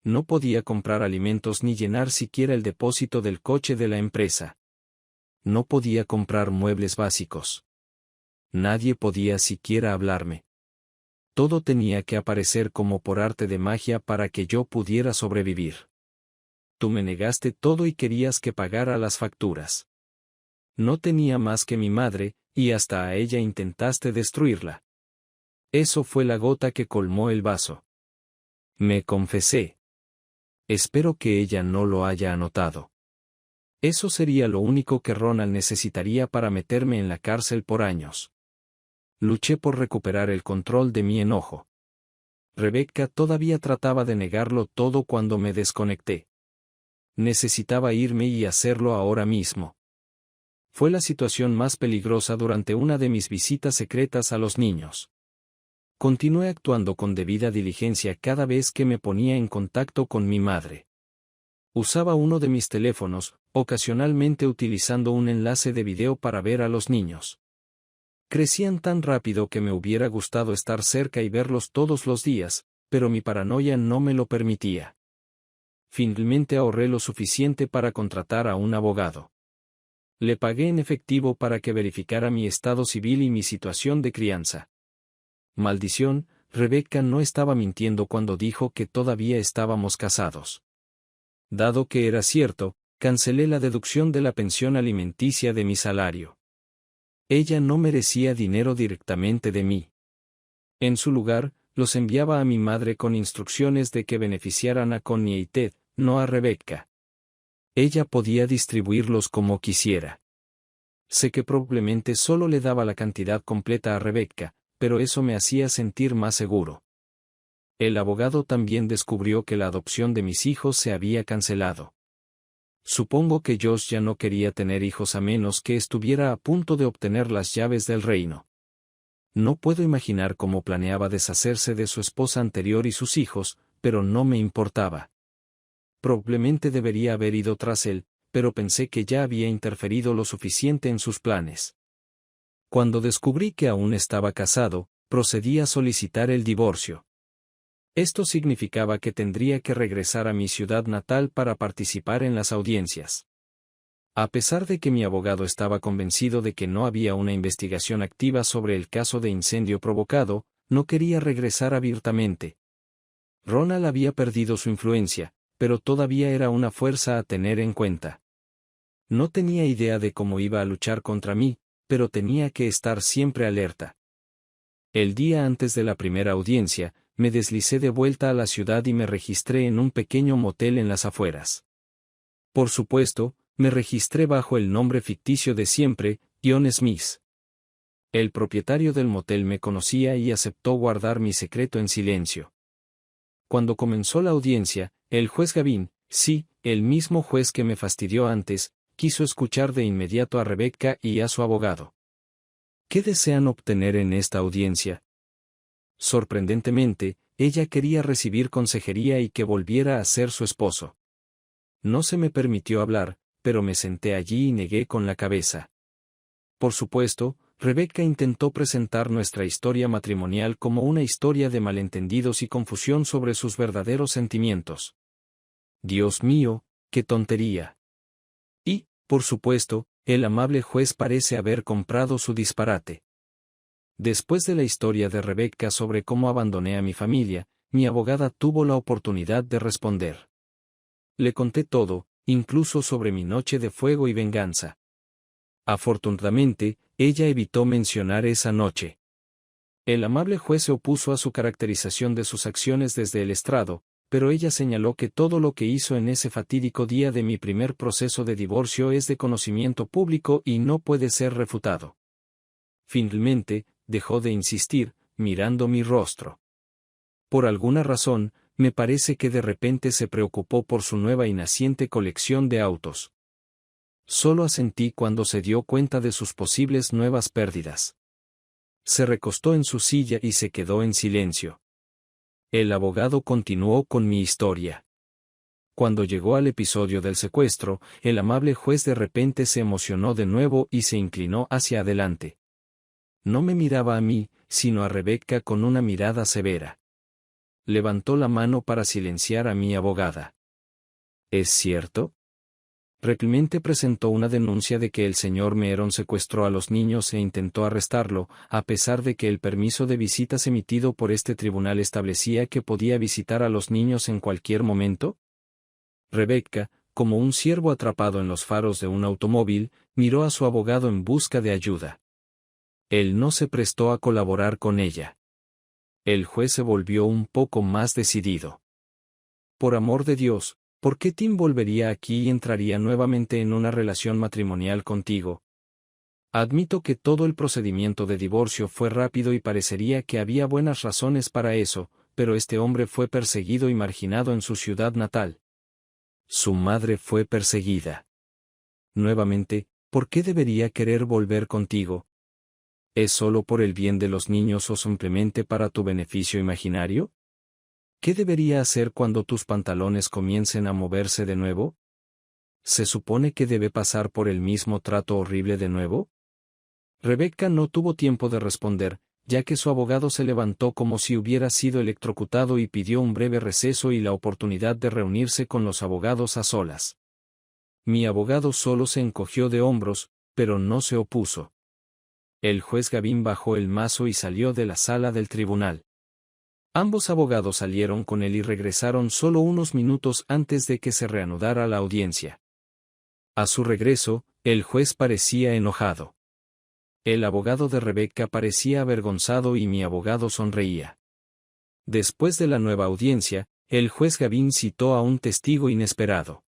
No podía comprar alimentos ni llenar siquiera el depósito del coche de la empresa. No podía comprar muebles básicos. Nadie podía siquiera hablarme. Todo tenía que aparecer como por arte de magia para que yo pudiera sobrevivir. Tú me negaste todo y querías que pagara las facturas. No tenía más que mi madre, y hasta a ella intentaste destruirla. Eso fue la gota que colmó el vaso. Me confesé. Espero que ella no lo haya anotado. Eso sería lo único que Ronald necesitaría para meterme en la cárcel por años. Luché por recuperar el control de mi enojo. Rebecca todavía trataba de negarlo todo cuando me desconecté. Necesitaba irme y hacerlo ahora mismo. Fue la situación más peligrosa durante una de mis visitas secretas a los niños. Continué actuando con debida diligencia cada vez que me ponía en contacto con mi madre. Usaba uno de mis teléfonos, ocasionalmente utilizando un enlace de video para ver a los niños. Crecían tan rápido que me hubiera gustado estar cerca y verlos todos los días, pero mi paranoia no me lo permitía. Finalmente ahorré lo suficiente para contratar a un abogado. Le pagué en efectivo para que verificara mi estado civil y mi situación de crianza. Maldición, Rebecca no estaba mintiendo cuando dijo que todavía estábamos casados. Dado que era cierto, cancelé la deducción de la pensión alimenticia de mi salario. Ella no merecía dinero directamente de mí. En su lugar, los enviaba a mi madre con instrucciones de que beneficiaran a Connie y Ted, no a Rebecca. Ella podía distribuirlos como quisiera. Sé que probablemente solo le daba la cantidad completa a Rebecca, pero eso me hacía sentir más seguro. El abogado también descubrió que la adopción de mis hijos se había cancelado. Supongo que Josh ya no quería tener hijos a menos que estuviera a punto de obtener las llaves del reino. No puedo imaginar cómo planeaba deshacerse de su esposa anterior y sus hijos, pero no me importaba. Probablemente debería haber ido tras él, pero pensé que ya había interferido lo suficiente en sus planes. Cuando descubrí que aún estaba casado, procedí a solicitar el divorcio. Esto significaba que tendría que regresar a mi ciudad natal para participar en las audiencias. A pesar de que mi abogado estaba convencido de que no había una investigación activa sobre el caso de incendio provocado, no quería regresar abiertamente. Ronald había perdido su influencia, pero todavía era una fuerza a tener en cuenta. No tenía idea de cómo iba a luchar contra mí, pero tenía que estar siempre alerta. El día antes de la primera audiencia, me deslicé de vuelta a la ciudad y me registré en un pequeño motel en las afueras. Por supuesto, me registré bajo el nombre ficticio de siempre, John Smith. El propietario del motel me conocía y aceptó guardar mi secreto en silencio. Cuando comenzó la audiencia, el juez Gavin, sí, el mismo juez que me fastidió antes, quiso escuchar de inmediato a Rebecca y a su abogado. ¿Qué desean obtener en esta audiencia? Sorprendentemente, ella quería recibir consejería y que volviera a ser su esposo. No se me permitió hablar, pero me senté allí y negué con la cabeza. Por supuesto, Rebecca intentó presentar nuestra historia matrimonial como una historia de malentendidos y confusión sobre sus verdaderos sentimientos. Dios mío, qué tontería. Y, por supuesto, el amable juez parece haber comprado su disparate. Después de la historia de Rebecca sobre cómo abandoné a mi familia, mi abogada tuvo la oportunidad de responder. Le conté todo, incluso sobre mi noche de fuego y venganza. Afortunadamente, ella evitó mencionar esa noche. El amable juez se opuso a su caracterización de sus acciones desde el estrado, pero ella señaló que todo lo que hizo en ese fatídico día de mi primer proceso de divorcio es de conocimiento público y no puede ser refutado. Finalmente, dejó de insistir, mirando mi rostro. Por alguna razón, me parece que de repente se preocupó por su nueva y naciente colección de autos. Solo asentí cuando se dio cuenta de sus posibles nuevas pérdidas. Se recostó en su silla y se quedó en silencio. El abogado continuó con mi historia. Cuando llegó al episodio del secuestro, el amable juez de repente se emocionó de nuevo y se inclinó hacia adelante. No me miraba a mí, sino a Rebecca con una mirada severa. Levantó la mano para silenciar a mi abogada. ¿Es cierto? Reclemente presentó una denuncia de que el señor Meron secuestró a los niños e intentó arrestarlo, a pesar de que el permiso de visitas emitido por este tribunal establecía que podía visitar a los niños en cualquier momento. Rebecca, como un ciervo atrapado en los faros de un automóvil, miró a su abogado en busca de ayuda. Él no se prestó a colaborar con ella. El juez se volvió un poco más decidido. Por amor de Dios, ¿por qué Tim volvería aquí y entraría nuevamente en una relación matrimonial contigo? Admito que todo el procedimiento de divorcio fue rápido y parecería que había buenas razones para eso, pero este hombre fue perseguido y marginado en su ciudad natal. Su madre fue perseguida. Nuevamente, ¿por qué debería querer volver contigo? ¿Es solo por el bien de los niños o simplemente para tu beneficio imaginario? ¿Qué debería hacer cuando tus pantalones comiencen a moverse de nuevo? ¿Se supone que debe pasar por el mismo trato horrible de nuevo? Rebecca no tuvo tiempo de responder, ya que su abogado se levantó como si hubiera sido electrocutado y pidió un breve receso y la oportunidad de reunirse con los abogados a solas. Mi abogado solo se encogió de hombros, pero no se opuso. El juez Gavin bajó el mazo y salió de la sala del tribunal. Ambos abogados salieron con él y regresaron solo unos minutos antes de que se reanudara la audiencia. A su regreso, el juez parecía enojado. El abogado de Rebecca parecía avergonzado y mi abogado sonreía. Después de la nueva audiencia, el juez Gavin citó a un testigo inesperado.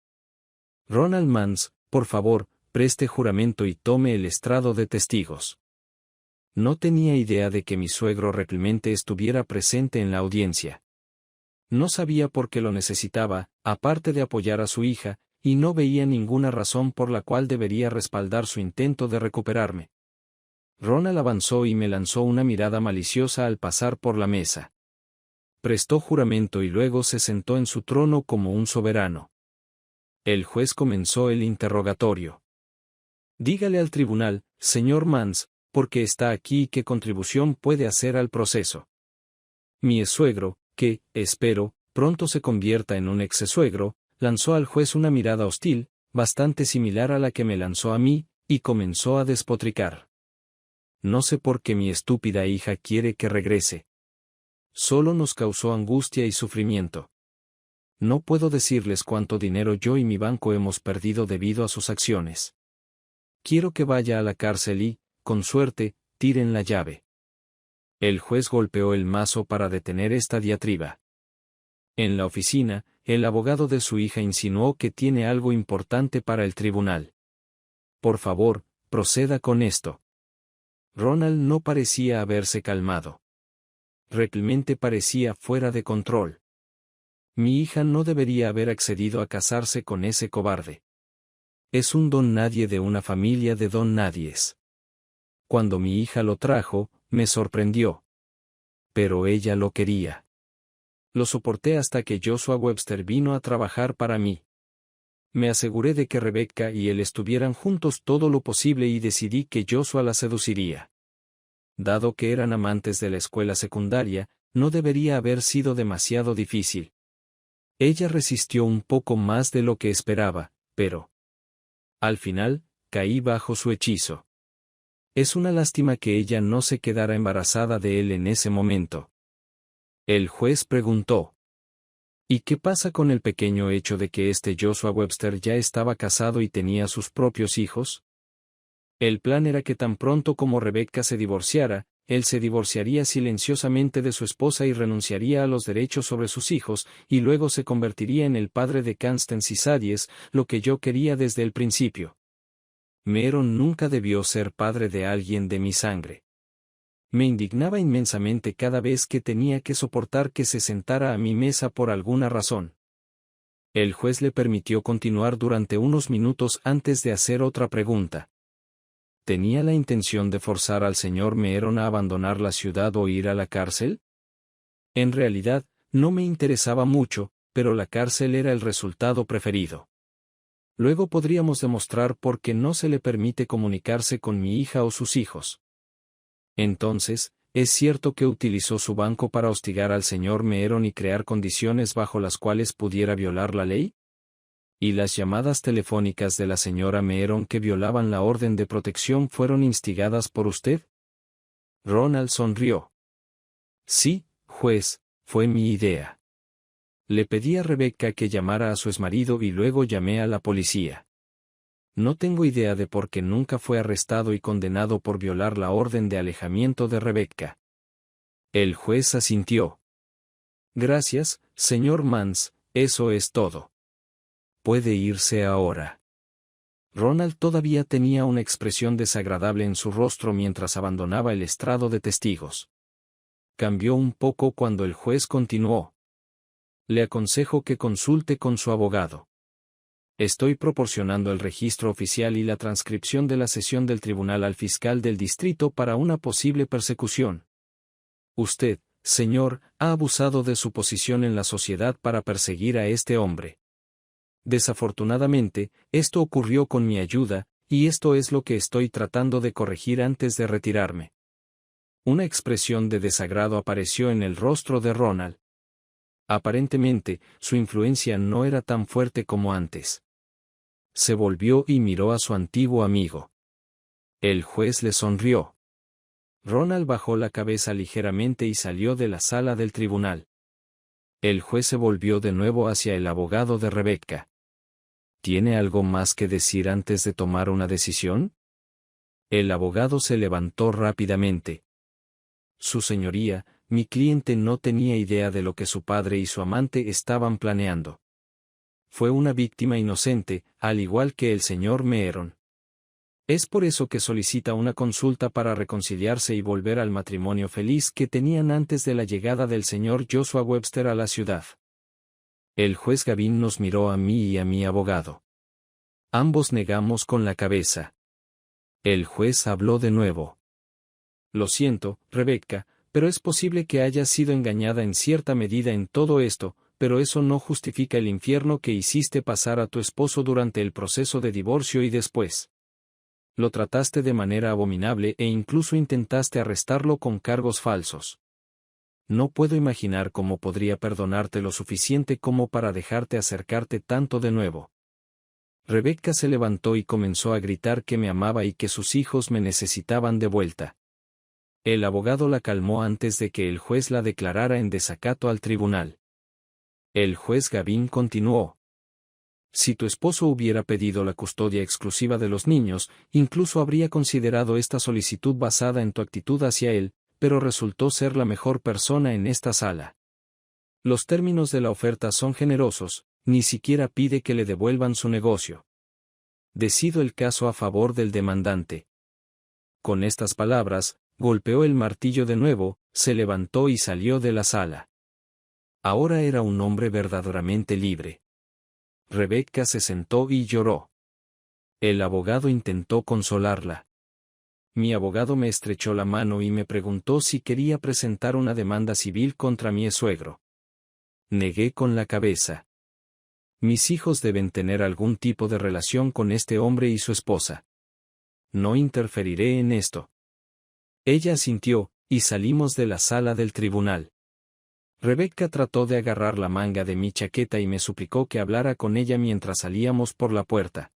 Ronald Mans, por favor, preste juramento y tome el estrado de testigos. No tenía idea de que mi suegro realmente estuviera presente en la audiencia. No sabía por qué lo necesitaba, aparte de apoyar a su hija, y no veía ninguna razón por la cual debería respaldar su intento de recuperarme. Ronald avanzó y me lanzó una mirada maliciosa al pasar por la mesa. Prestó juramento y luego se sentó en su trono como un soberano. El juez comenzó el interrogatorio. Dígale al tribunal, señor Mans, por qué está aquí y qué contribución puede hacer al proceso. Mi exsuegro, que, espero, pronto se convierta en un exsuegro, lanzó al juez una mirada hostil, bastante similar a la que me lanzó a mí, y comenzó a despotricar. No sé por qué mi estúpida hija quiere que regrese. Solo nos causó angustia y sufrimiento. No puedo decirles cuánto dinero yo y mi banco hemos perdido debido a sus acciones. Quiero que vaya a la cárcel y, con suerte, tiren la llave. El juez golpeó el mazo para detener esta diatriba. En la oficina, el abogado de su hija insinuó que tiene algo importante para el tribunal. Por favor, proceda con esto. Ronald no parecía haberse calmado. Realmente parecía fuera de control. Mi hija no debería haber accedido a casarse con ese cobarde. Es un don nadie de una familia de don nadies. Cuando mi hija lo trajo, me sorprendió. Pero ella lo quería. Lo soporté hasta que Joshua Webster vino a trabajar para mí. Me aseguré de que Rebecca y él estuvieran juntos todo lo posible y decidí que Joshua la seduciría. Dado que eran amantes de la escuela secundaria, no debería haber sido demasiado difícil. Ella resistió un poco más de lo que esperaba, pero al final, caí bajo su hechizo. Es una lástima que ella no se quedara embarazada de él en ese momento. El juez preguntó. ¿Y qué pasa con el pequeño hecho de que este Joshua Webster ya estaba casado y tenía sus propios hijos? El plan era que tan pronto como Rebecca se divorciara, él se divorciaría silenciosamente de su esposa y renunciaría a los derechos sobre sus hijos, y luego se convertiría en el padre de Constance y Sadies, lo que yo quería desde el principio. Meron nunca debió ser padre de alguien de mi sangre. Me indignaba inmensamente cada vez que tenía que soportar que se sentara a mi mesa por alguna razón. El juez le permitió continuar durante unos minutos antes de hacer otra pregunta. ¿Tenía la intención de forzar al señor Meron a abandonar la ciudad o ir a la cárcel? En realidad, no me interesaba mucho, pero la cárcel era el resultado preferido. Luego podríamos demostrar por qué no se le permite comunicarse con mi hija o sus hijos. Entonces, ¿es cierto que utilizó su banco para hostigar al señor Meron y crear condiciones bajo las cuales pudiera violar la ley? ¿Y las llamadas telefónicas de la señora Meron que violaban la orden de protección fueron instigadas por usted? Ronald sonrió. Sí, juez, fue mi idea. Le pedí a Rebecca que llamara a su exmarido y luego llamé a la policía. No tengo idea de por qué nunca fue arrestado y condenado por violar la orden de alejamiento de Rebecca. El juez asintió. Gracias, señor Mans, eso es todo. Puede irse ahora. Ronald todavía tenía una expresión desagradable en su rostro mientras abandonaba el estrado de testigos. Cambió un poco cuando el juez continuó. Le aconsejo que consulte con su abogado. Estoy proporcionando el registro oficial y la transcripción de la sesión del tribunal al fiscal del distrito para una posible persecución. Usted, señor, ha abusado de su posición en la sociedad para perseguir a este hombre. Desafortunadamente, esto ocurrió con mi ayuda, y esto es lo que estoy tratando de corregir antes de retirarme. Una expresión de desagrado apareció en el rostro de Ronald. Aparentemente, su influencia no era tan fuerte como antes. Se volvió y miró a su antiguo amigo. El juez le sonrió. Ronald bajó la cabeza ligeramente y salió de la sala del tribunal. El juez se volvió de nuevo hacia el abogado de Rebecca. ¿Tiene algo más que decir antes de tomar una decisión? El abogado se levantó rápidamente. Su señoría, mi cliente no tenía idea de lo que su padre y su amante estaban planeando. Fue una víctima inocente, al igual que el señor Meeron. Es por eso que solicita una consulta para reconciliarse y volver al matrimonio feliz que tenían antes de la llegada del señor Joshua Webster a la ciudad. El juez Gavin nos miró a mí y a mi abogado. Ambos negamos con la cabeza. El juez habló de nuevo. Lo siento, Rebecca, pero es posible que hayas sido engañada en cierta medida en todo esto, pero eso no justifica el infierno que hiciste pasar a tu esposo durante el proceso de divorcio y después. Lo trataste de manera abominable e incluso intentaste arrestarlo con cargos falsos. No puedo imaginar cómo podría perdonarte lo suficiente como para dejarte acercarte tanto de nuevo. Rebecca se levantó y comenzó a gritar que me amaba y que sus hijos me necesitaban de vuelta. El abogado la calmó antes de que el juez la declarara en desacato al tribunal. El juez Gavin continuó. Si tu esposo hubiera pedido la custodia exclusiva de los niños, incluso habría considerado esta solicitud basada en tu actitud hacia él, pero resultó ser la mejor persona en esta sala. Los términos de la oferta son generosos, ni siquiera pide que le devuelvan su negocio. Decido el caso a favor del demandante. Con estas palabras, golpeó el martillo de nuevo, se levantó y salió de la sala. Ahora era un hombre verdaderamente libre. Rebecca se sentó y lloró. El abogado intentó consolarla. Mi abogado me estrechó la mano y me preguntó si quería presentar una demanda civil contra mi suegro. Negué con la cabeza. Mis hijos deben tener algún tipo de relación con este hombre y su esposa. No interferiré en esto. Ella asintió, y salimos de la sala del tribunal. Rebecca trató de agarrar la manga de mi chaqueta y me suplicó que hablara con ella mientras salíamos por la puerta.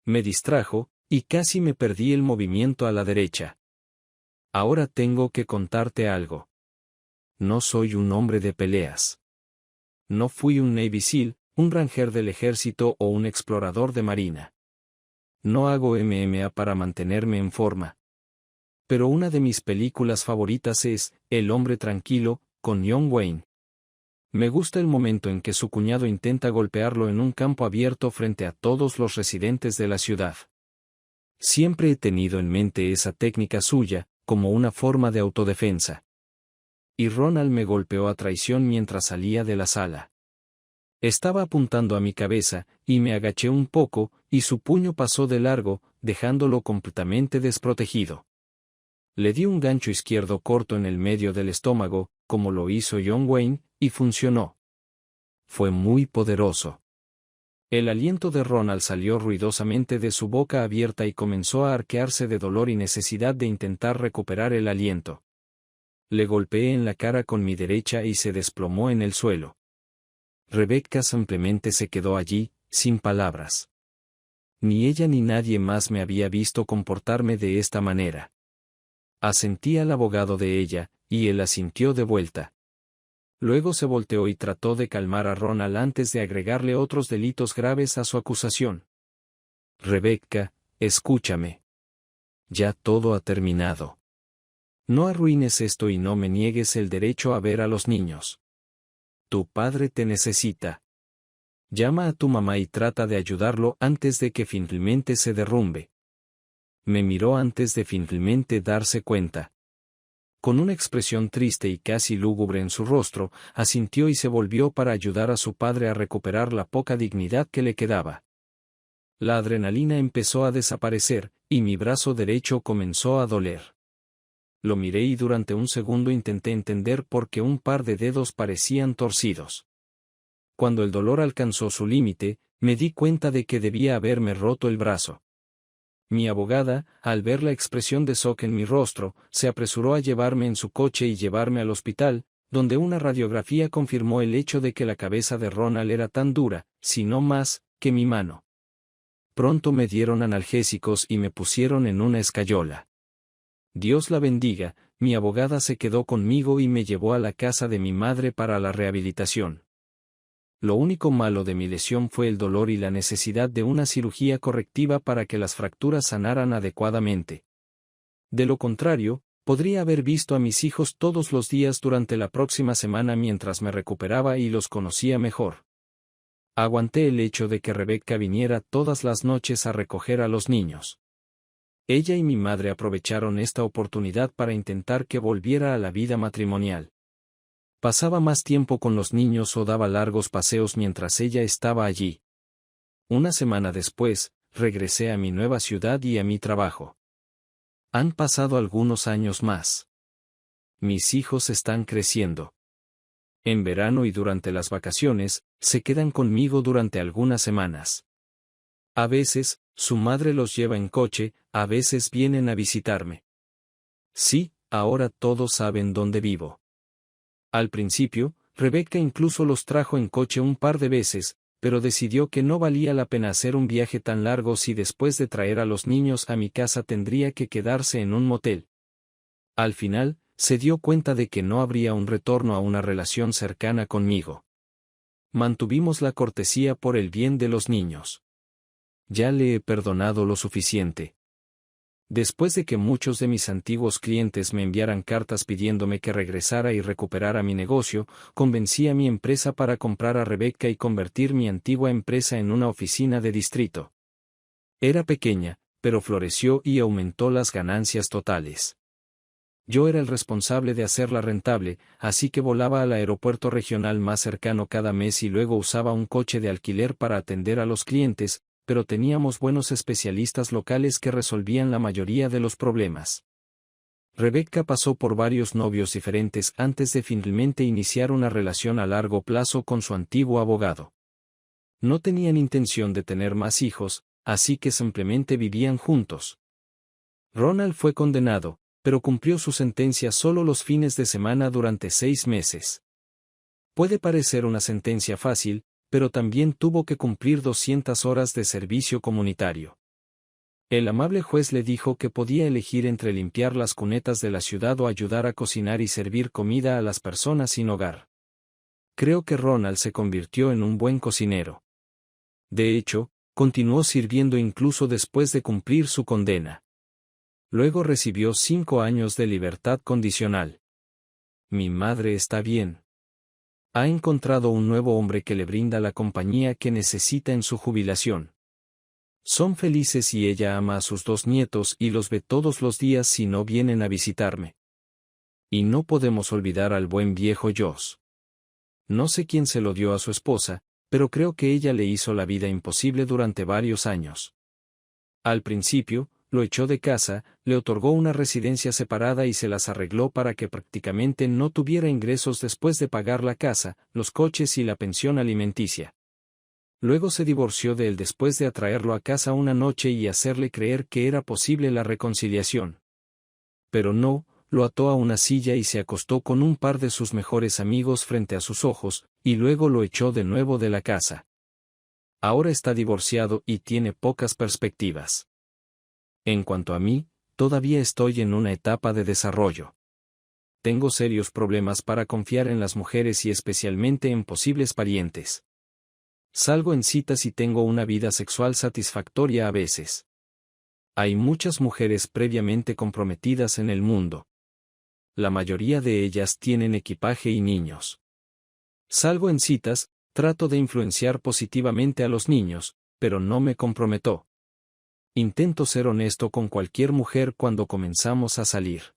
Me distrajo, y casi me perdí el movimiento a la derecha. Ahora tengo que contarte algo. No soy un hombre de peleas. No fui un Navy SEAL, un ranger del ejército o un explorador de marina. No hago MMA para mantenerme en forma. Pero una de mis películas favoritas es El hombre tranquilo, con John Wayne. Me gusta el momento en que su cuñado intenta golpearlo en un campo abierto frente a todos los residentes de la ciudad. Siempre he tenido en mente esa técnica suya, como una forma de autodefensa. Y Ronald me golpeó a traición mientras salía de la sala. Estaba apuntando a mi cabeza, y me agaché un poco, y su puño pasó de largo, dejándolo completamente desprotegido. Le di un gancho izquierdo corto en el medio del estómago, como lo hizo John Wayne, y funcionó. Fue muy poderoso. El aliento de Ronald salió ruidosamente de su boca abierta y comenzó a arquearse de dolor y necesidad de intentar recuperar el aliento. Le golpeé en la cara con mi derecha y se desplomó en el suelo. Rebecca simplemente se quedó allí, sin palabras. Ni ella ni nadie más me había visto comportarme de esta manera. Asentí al abogado de ella, y él asintió de vuelta. Luego se volteó y trató de calmar a Ronald antes de agregarle otros delitos graves a su acusación. Rebecca, escúchame. Ya todo ha terminado. No arruines esto y no me niegues el derecho a ver a los niños. Tu padre te necesita. Llama a tu mamá y trata de ayudarlo antes de que finalmente se derrumbe. Me miró antes de finalmente darse cuenta. Con una expresión triste y casi lúgubre en su rostro, asintió y se volvió para ayudar a su padre a recuperar la poca dignidad que le quedaba. La adrenalina empezó a desaparecer, y mi brazo derecho comenzó a doler. Lo miré y durante un segundo intenté entender por qué un par de dedos parecían torcidos. Cuando el dolor alcanzó su límite, me di cuenta de que debía haberme roto el brazo. Mi abogada, al ver la expresión de shock en mi rostro, se apresuró a llevarme en su coche y llevarme al hospital, donde una radiografía confirmó el hecho de que la cabeza de Ronald era tan dura, si no más, que mi mano. Pronto me dieron analgésicos y me pusieron en una escayola. Dios la bendiga, mi abogada se quedó conmigo y me llevó a la casa de mi madre para la rehabilitación. Lo único malo de mi lesión fue el dolor y la necesidad de una cirugía correctiva para que las fracturas sanaran adecuadamente. De lo contrario, podría haber visto a mis hijos todos los días durante la próxima semana mientras me recuperaba y los conocía mejor. Aguanté el hecho de que Rebecca viniera todas las noches a recoger a los niños. Ella y mi madre aprovecharon esta oportunidad para intentar que volviera a la vida matrimonial. Pasaba más tiempo con los niños o daba largos paseos mientras ella estaba allí. Una semana después, regresé a mi nueva ciudad y a mi trabajo. Han pasado algunos años más. Mis hijos están creciendo. En verano y durante las vacaciones, se quedan conmigo durante algunas semanas. A veces, su madre los lleva en coche, a veces vienen a visitarme. Sí, ahora todos saben dónde vivo. Al principio, Rebecca incluso los trajo en coche un par de veces, pero decidió que no valía la pena hacer un viaje tan largo si después de traer a los niños a mi casa tendría que quedarse en un motel. Al final, se dio cuenta de que no habría un retorno a una relación cercana conmigo. Mantuvimos la cortesía por el bien de los niños. Ya le he perdonado lo suficiente. Después de que muchos de mis antiguos clientes me enviaran cartas pidiéndome que regresara y recuperara mi negocio, convencí a mi empresa para comprar a Rebecca y convertir mi antigua empresa en una oficina de distrito. Era pequeña, pero floreció y aumentó las ganancias totales. Yo era el responsable de hacerla rentable, así que volaba al aeropuerto regional más cercano cada mes y luego usaba un coche de alquiler para atender a los clientes, pero teníamos buenos especialistas locales que resolvían la mayoría de los problemas. Rebecca pasó por varios novios diferentes antes de finalmente iniciar una relación a largo plazo con su antiguo abogado. No tenían intención de tener más hijos, así que simplemente vivían juntos. Ronald fue condenado, pero cumplió su sentencia solo los fines de semana durante 6 meses. Puede parecer una sentencia fácil, pero también tuvo que cumplir 200 horas de servicio comunitario. El amable juez le dijo que podía elegir entre limpiar las cunetas de la ciudad o ayudar a cocinar y servir comida a las personas sin hogar. Creo que Ronald se convirtió en un buen cocinero. De hecho, continuó sirviendo incluso después de cumplir su condena. Luego recibió 5 años de libertad condicional. Mi madre está bien. Ha encontrado un nuevo hombre que le brinda la compañía que necesita en su jubilación. Son felices y ella ama a sus 2 nietos y los ve todos los días si no vienen a visitarme. Y no podemos olvidar al buen viejo Josh. No sé quién se lo dio a su esposa, pero creo que ella le hizo la vida imposible durante varios años. Al principio, lo echó de casa, le otorgó una residencia separada y se las arregló para que prácticamente no tuviera ingresos después de pagar la casa, los coches y la pensión alimenticia. Luego se divorció de él después de atraerlo a casa una noche y hacerle creer que era posible la reconciliación. Pero no, lo ató a una silla y se acostó con un par de sus mejores amigos frente a sus ojos, y luego lo echó de nuevo de la casa. Ahora está divorciado y tiene pocas perspectivas. En cuanto a mí, todavía estoy en una etapa de desarrollo. Tengo serios problemas para confiar en las mujeres y especialmente en posibles parientes. Salgo en citas y tengo una vida sexual satisfactoria a veces. Hay muchas mujeres previamente comprometidas en el mundo. la mayoría de ellas tienen equipaje y niños. Salgo en citas, trato de influenciar positivamente a los niños, pero no me comprometo. Intento ser honesto con cualquier mujer cuando comenzamos a salir.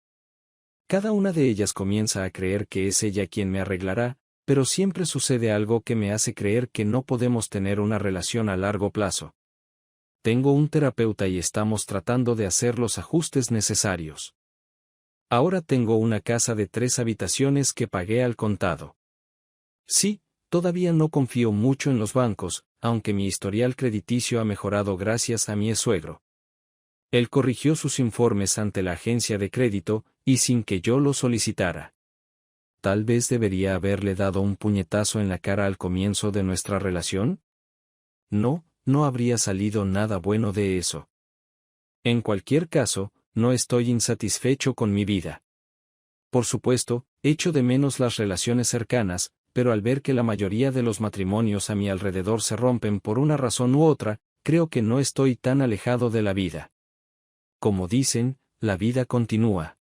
Cada una de ellas comienza a creer que es ella quien me arreglará, pero siempre sucede algo que me hace creer que no podemos tener una relación a largo plazo. Tengo un terapeuta y estamos tratando de hacer los ajustes necesarios. Ahora tengo una casa de 3 habitaciones que pagué al contado. Sí, todavía no confío mucho en los bancos, aunque mi historial crediticio ha mejorado gracias a mi ex-suegro. Él corrigió sus informes ante la agencia de crédito, y sin que yo lo solicitara. Tal vez debería haberle dado un puñetazo en la cara al comienzo de nuestra relación. No, no habría salido nada bueno de eso. En cualquier caso, no estoy insatisfecho con mi vida. Por supuesto, echo de menos las relaciones cercanas, pero al ver que la mayoría de los matrimonios a mi alrededor se rompen por una razón u otra, creo que no estoy tan alejado de la vida. Como dicen, la vida continúa.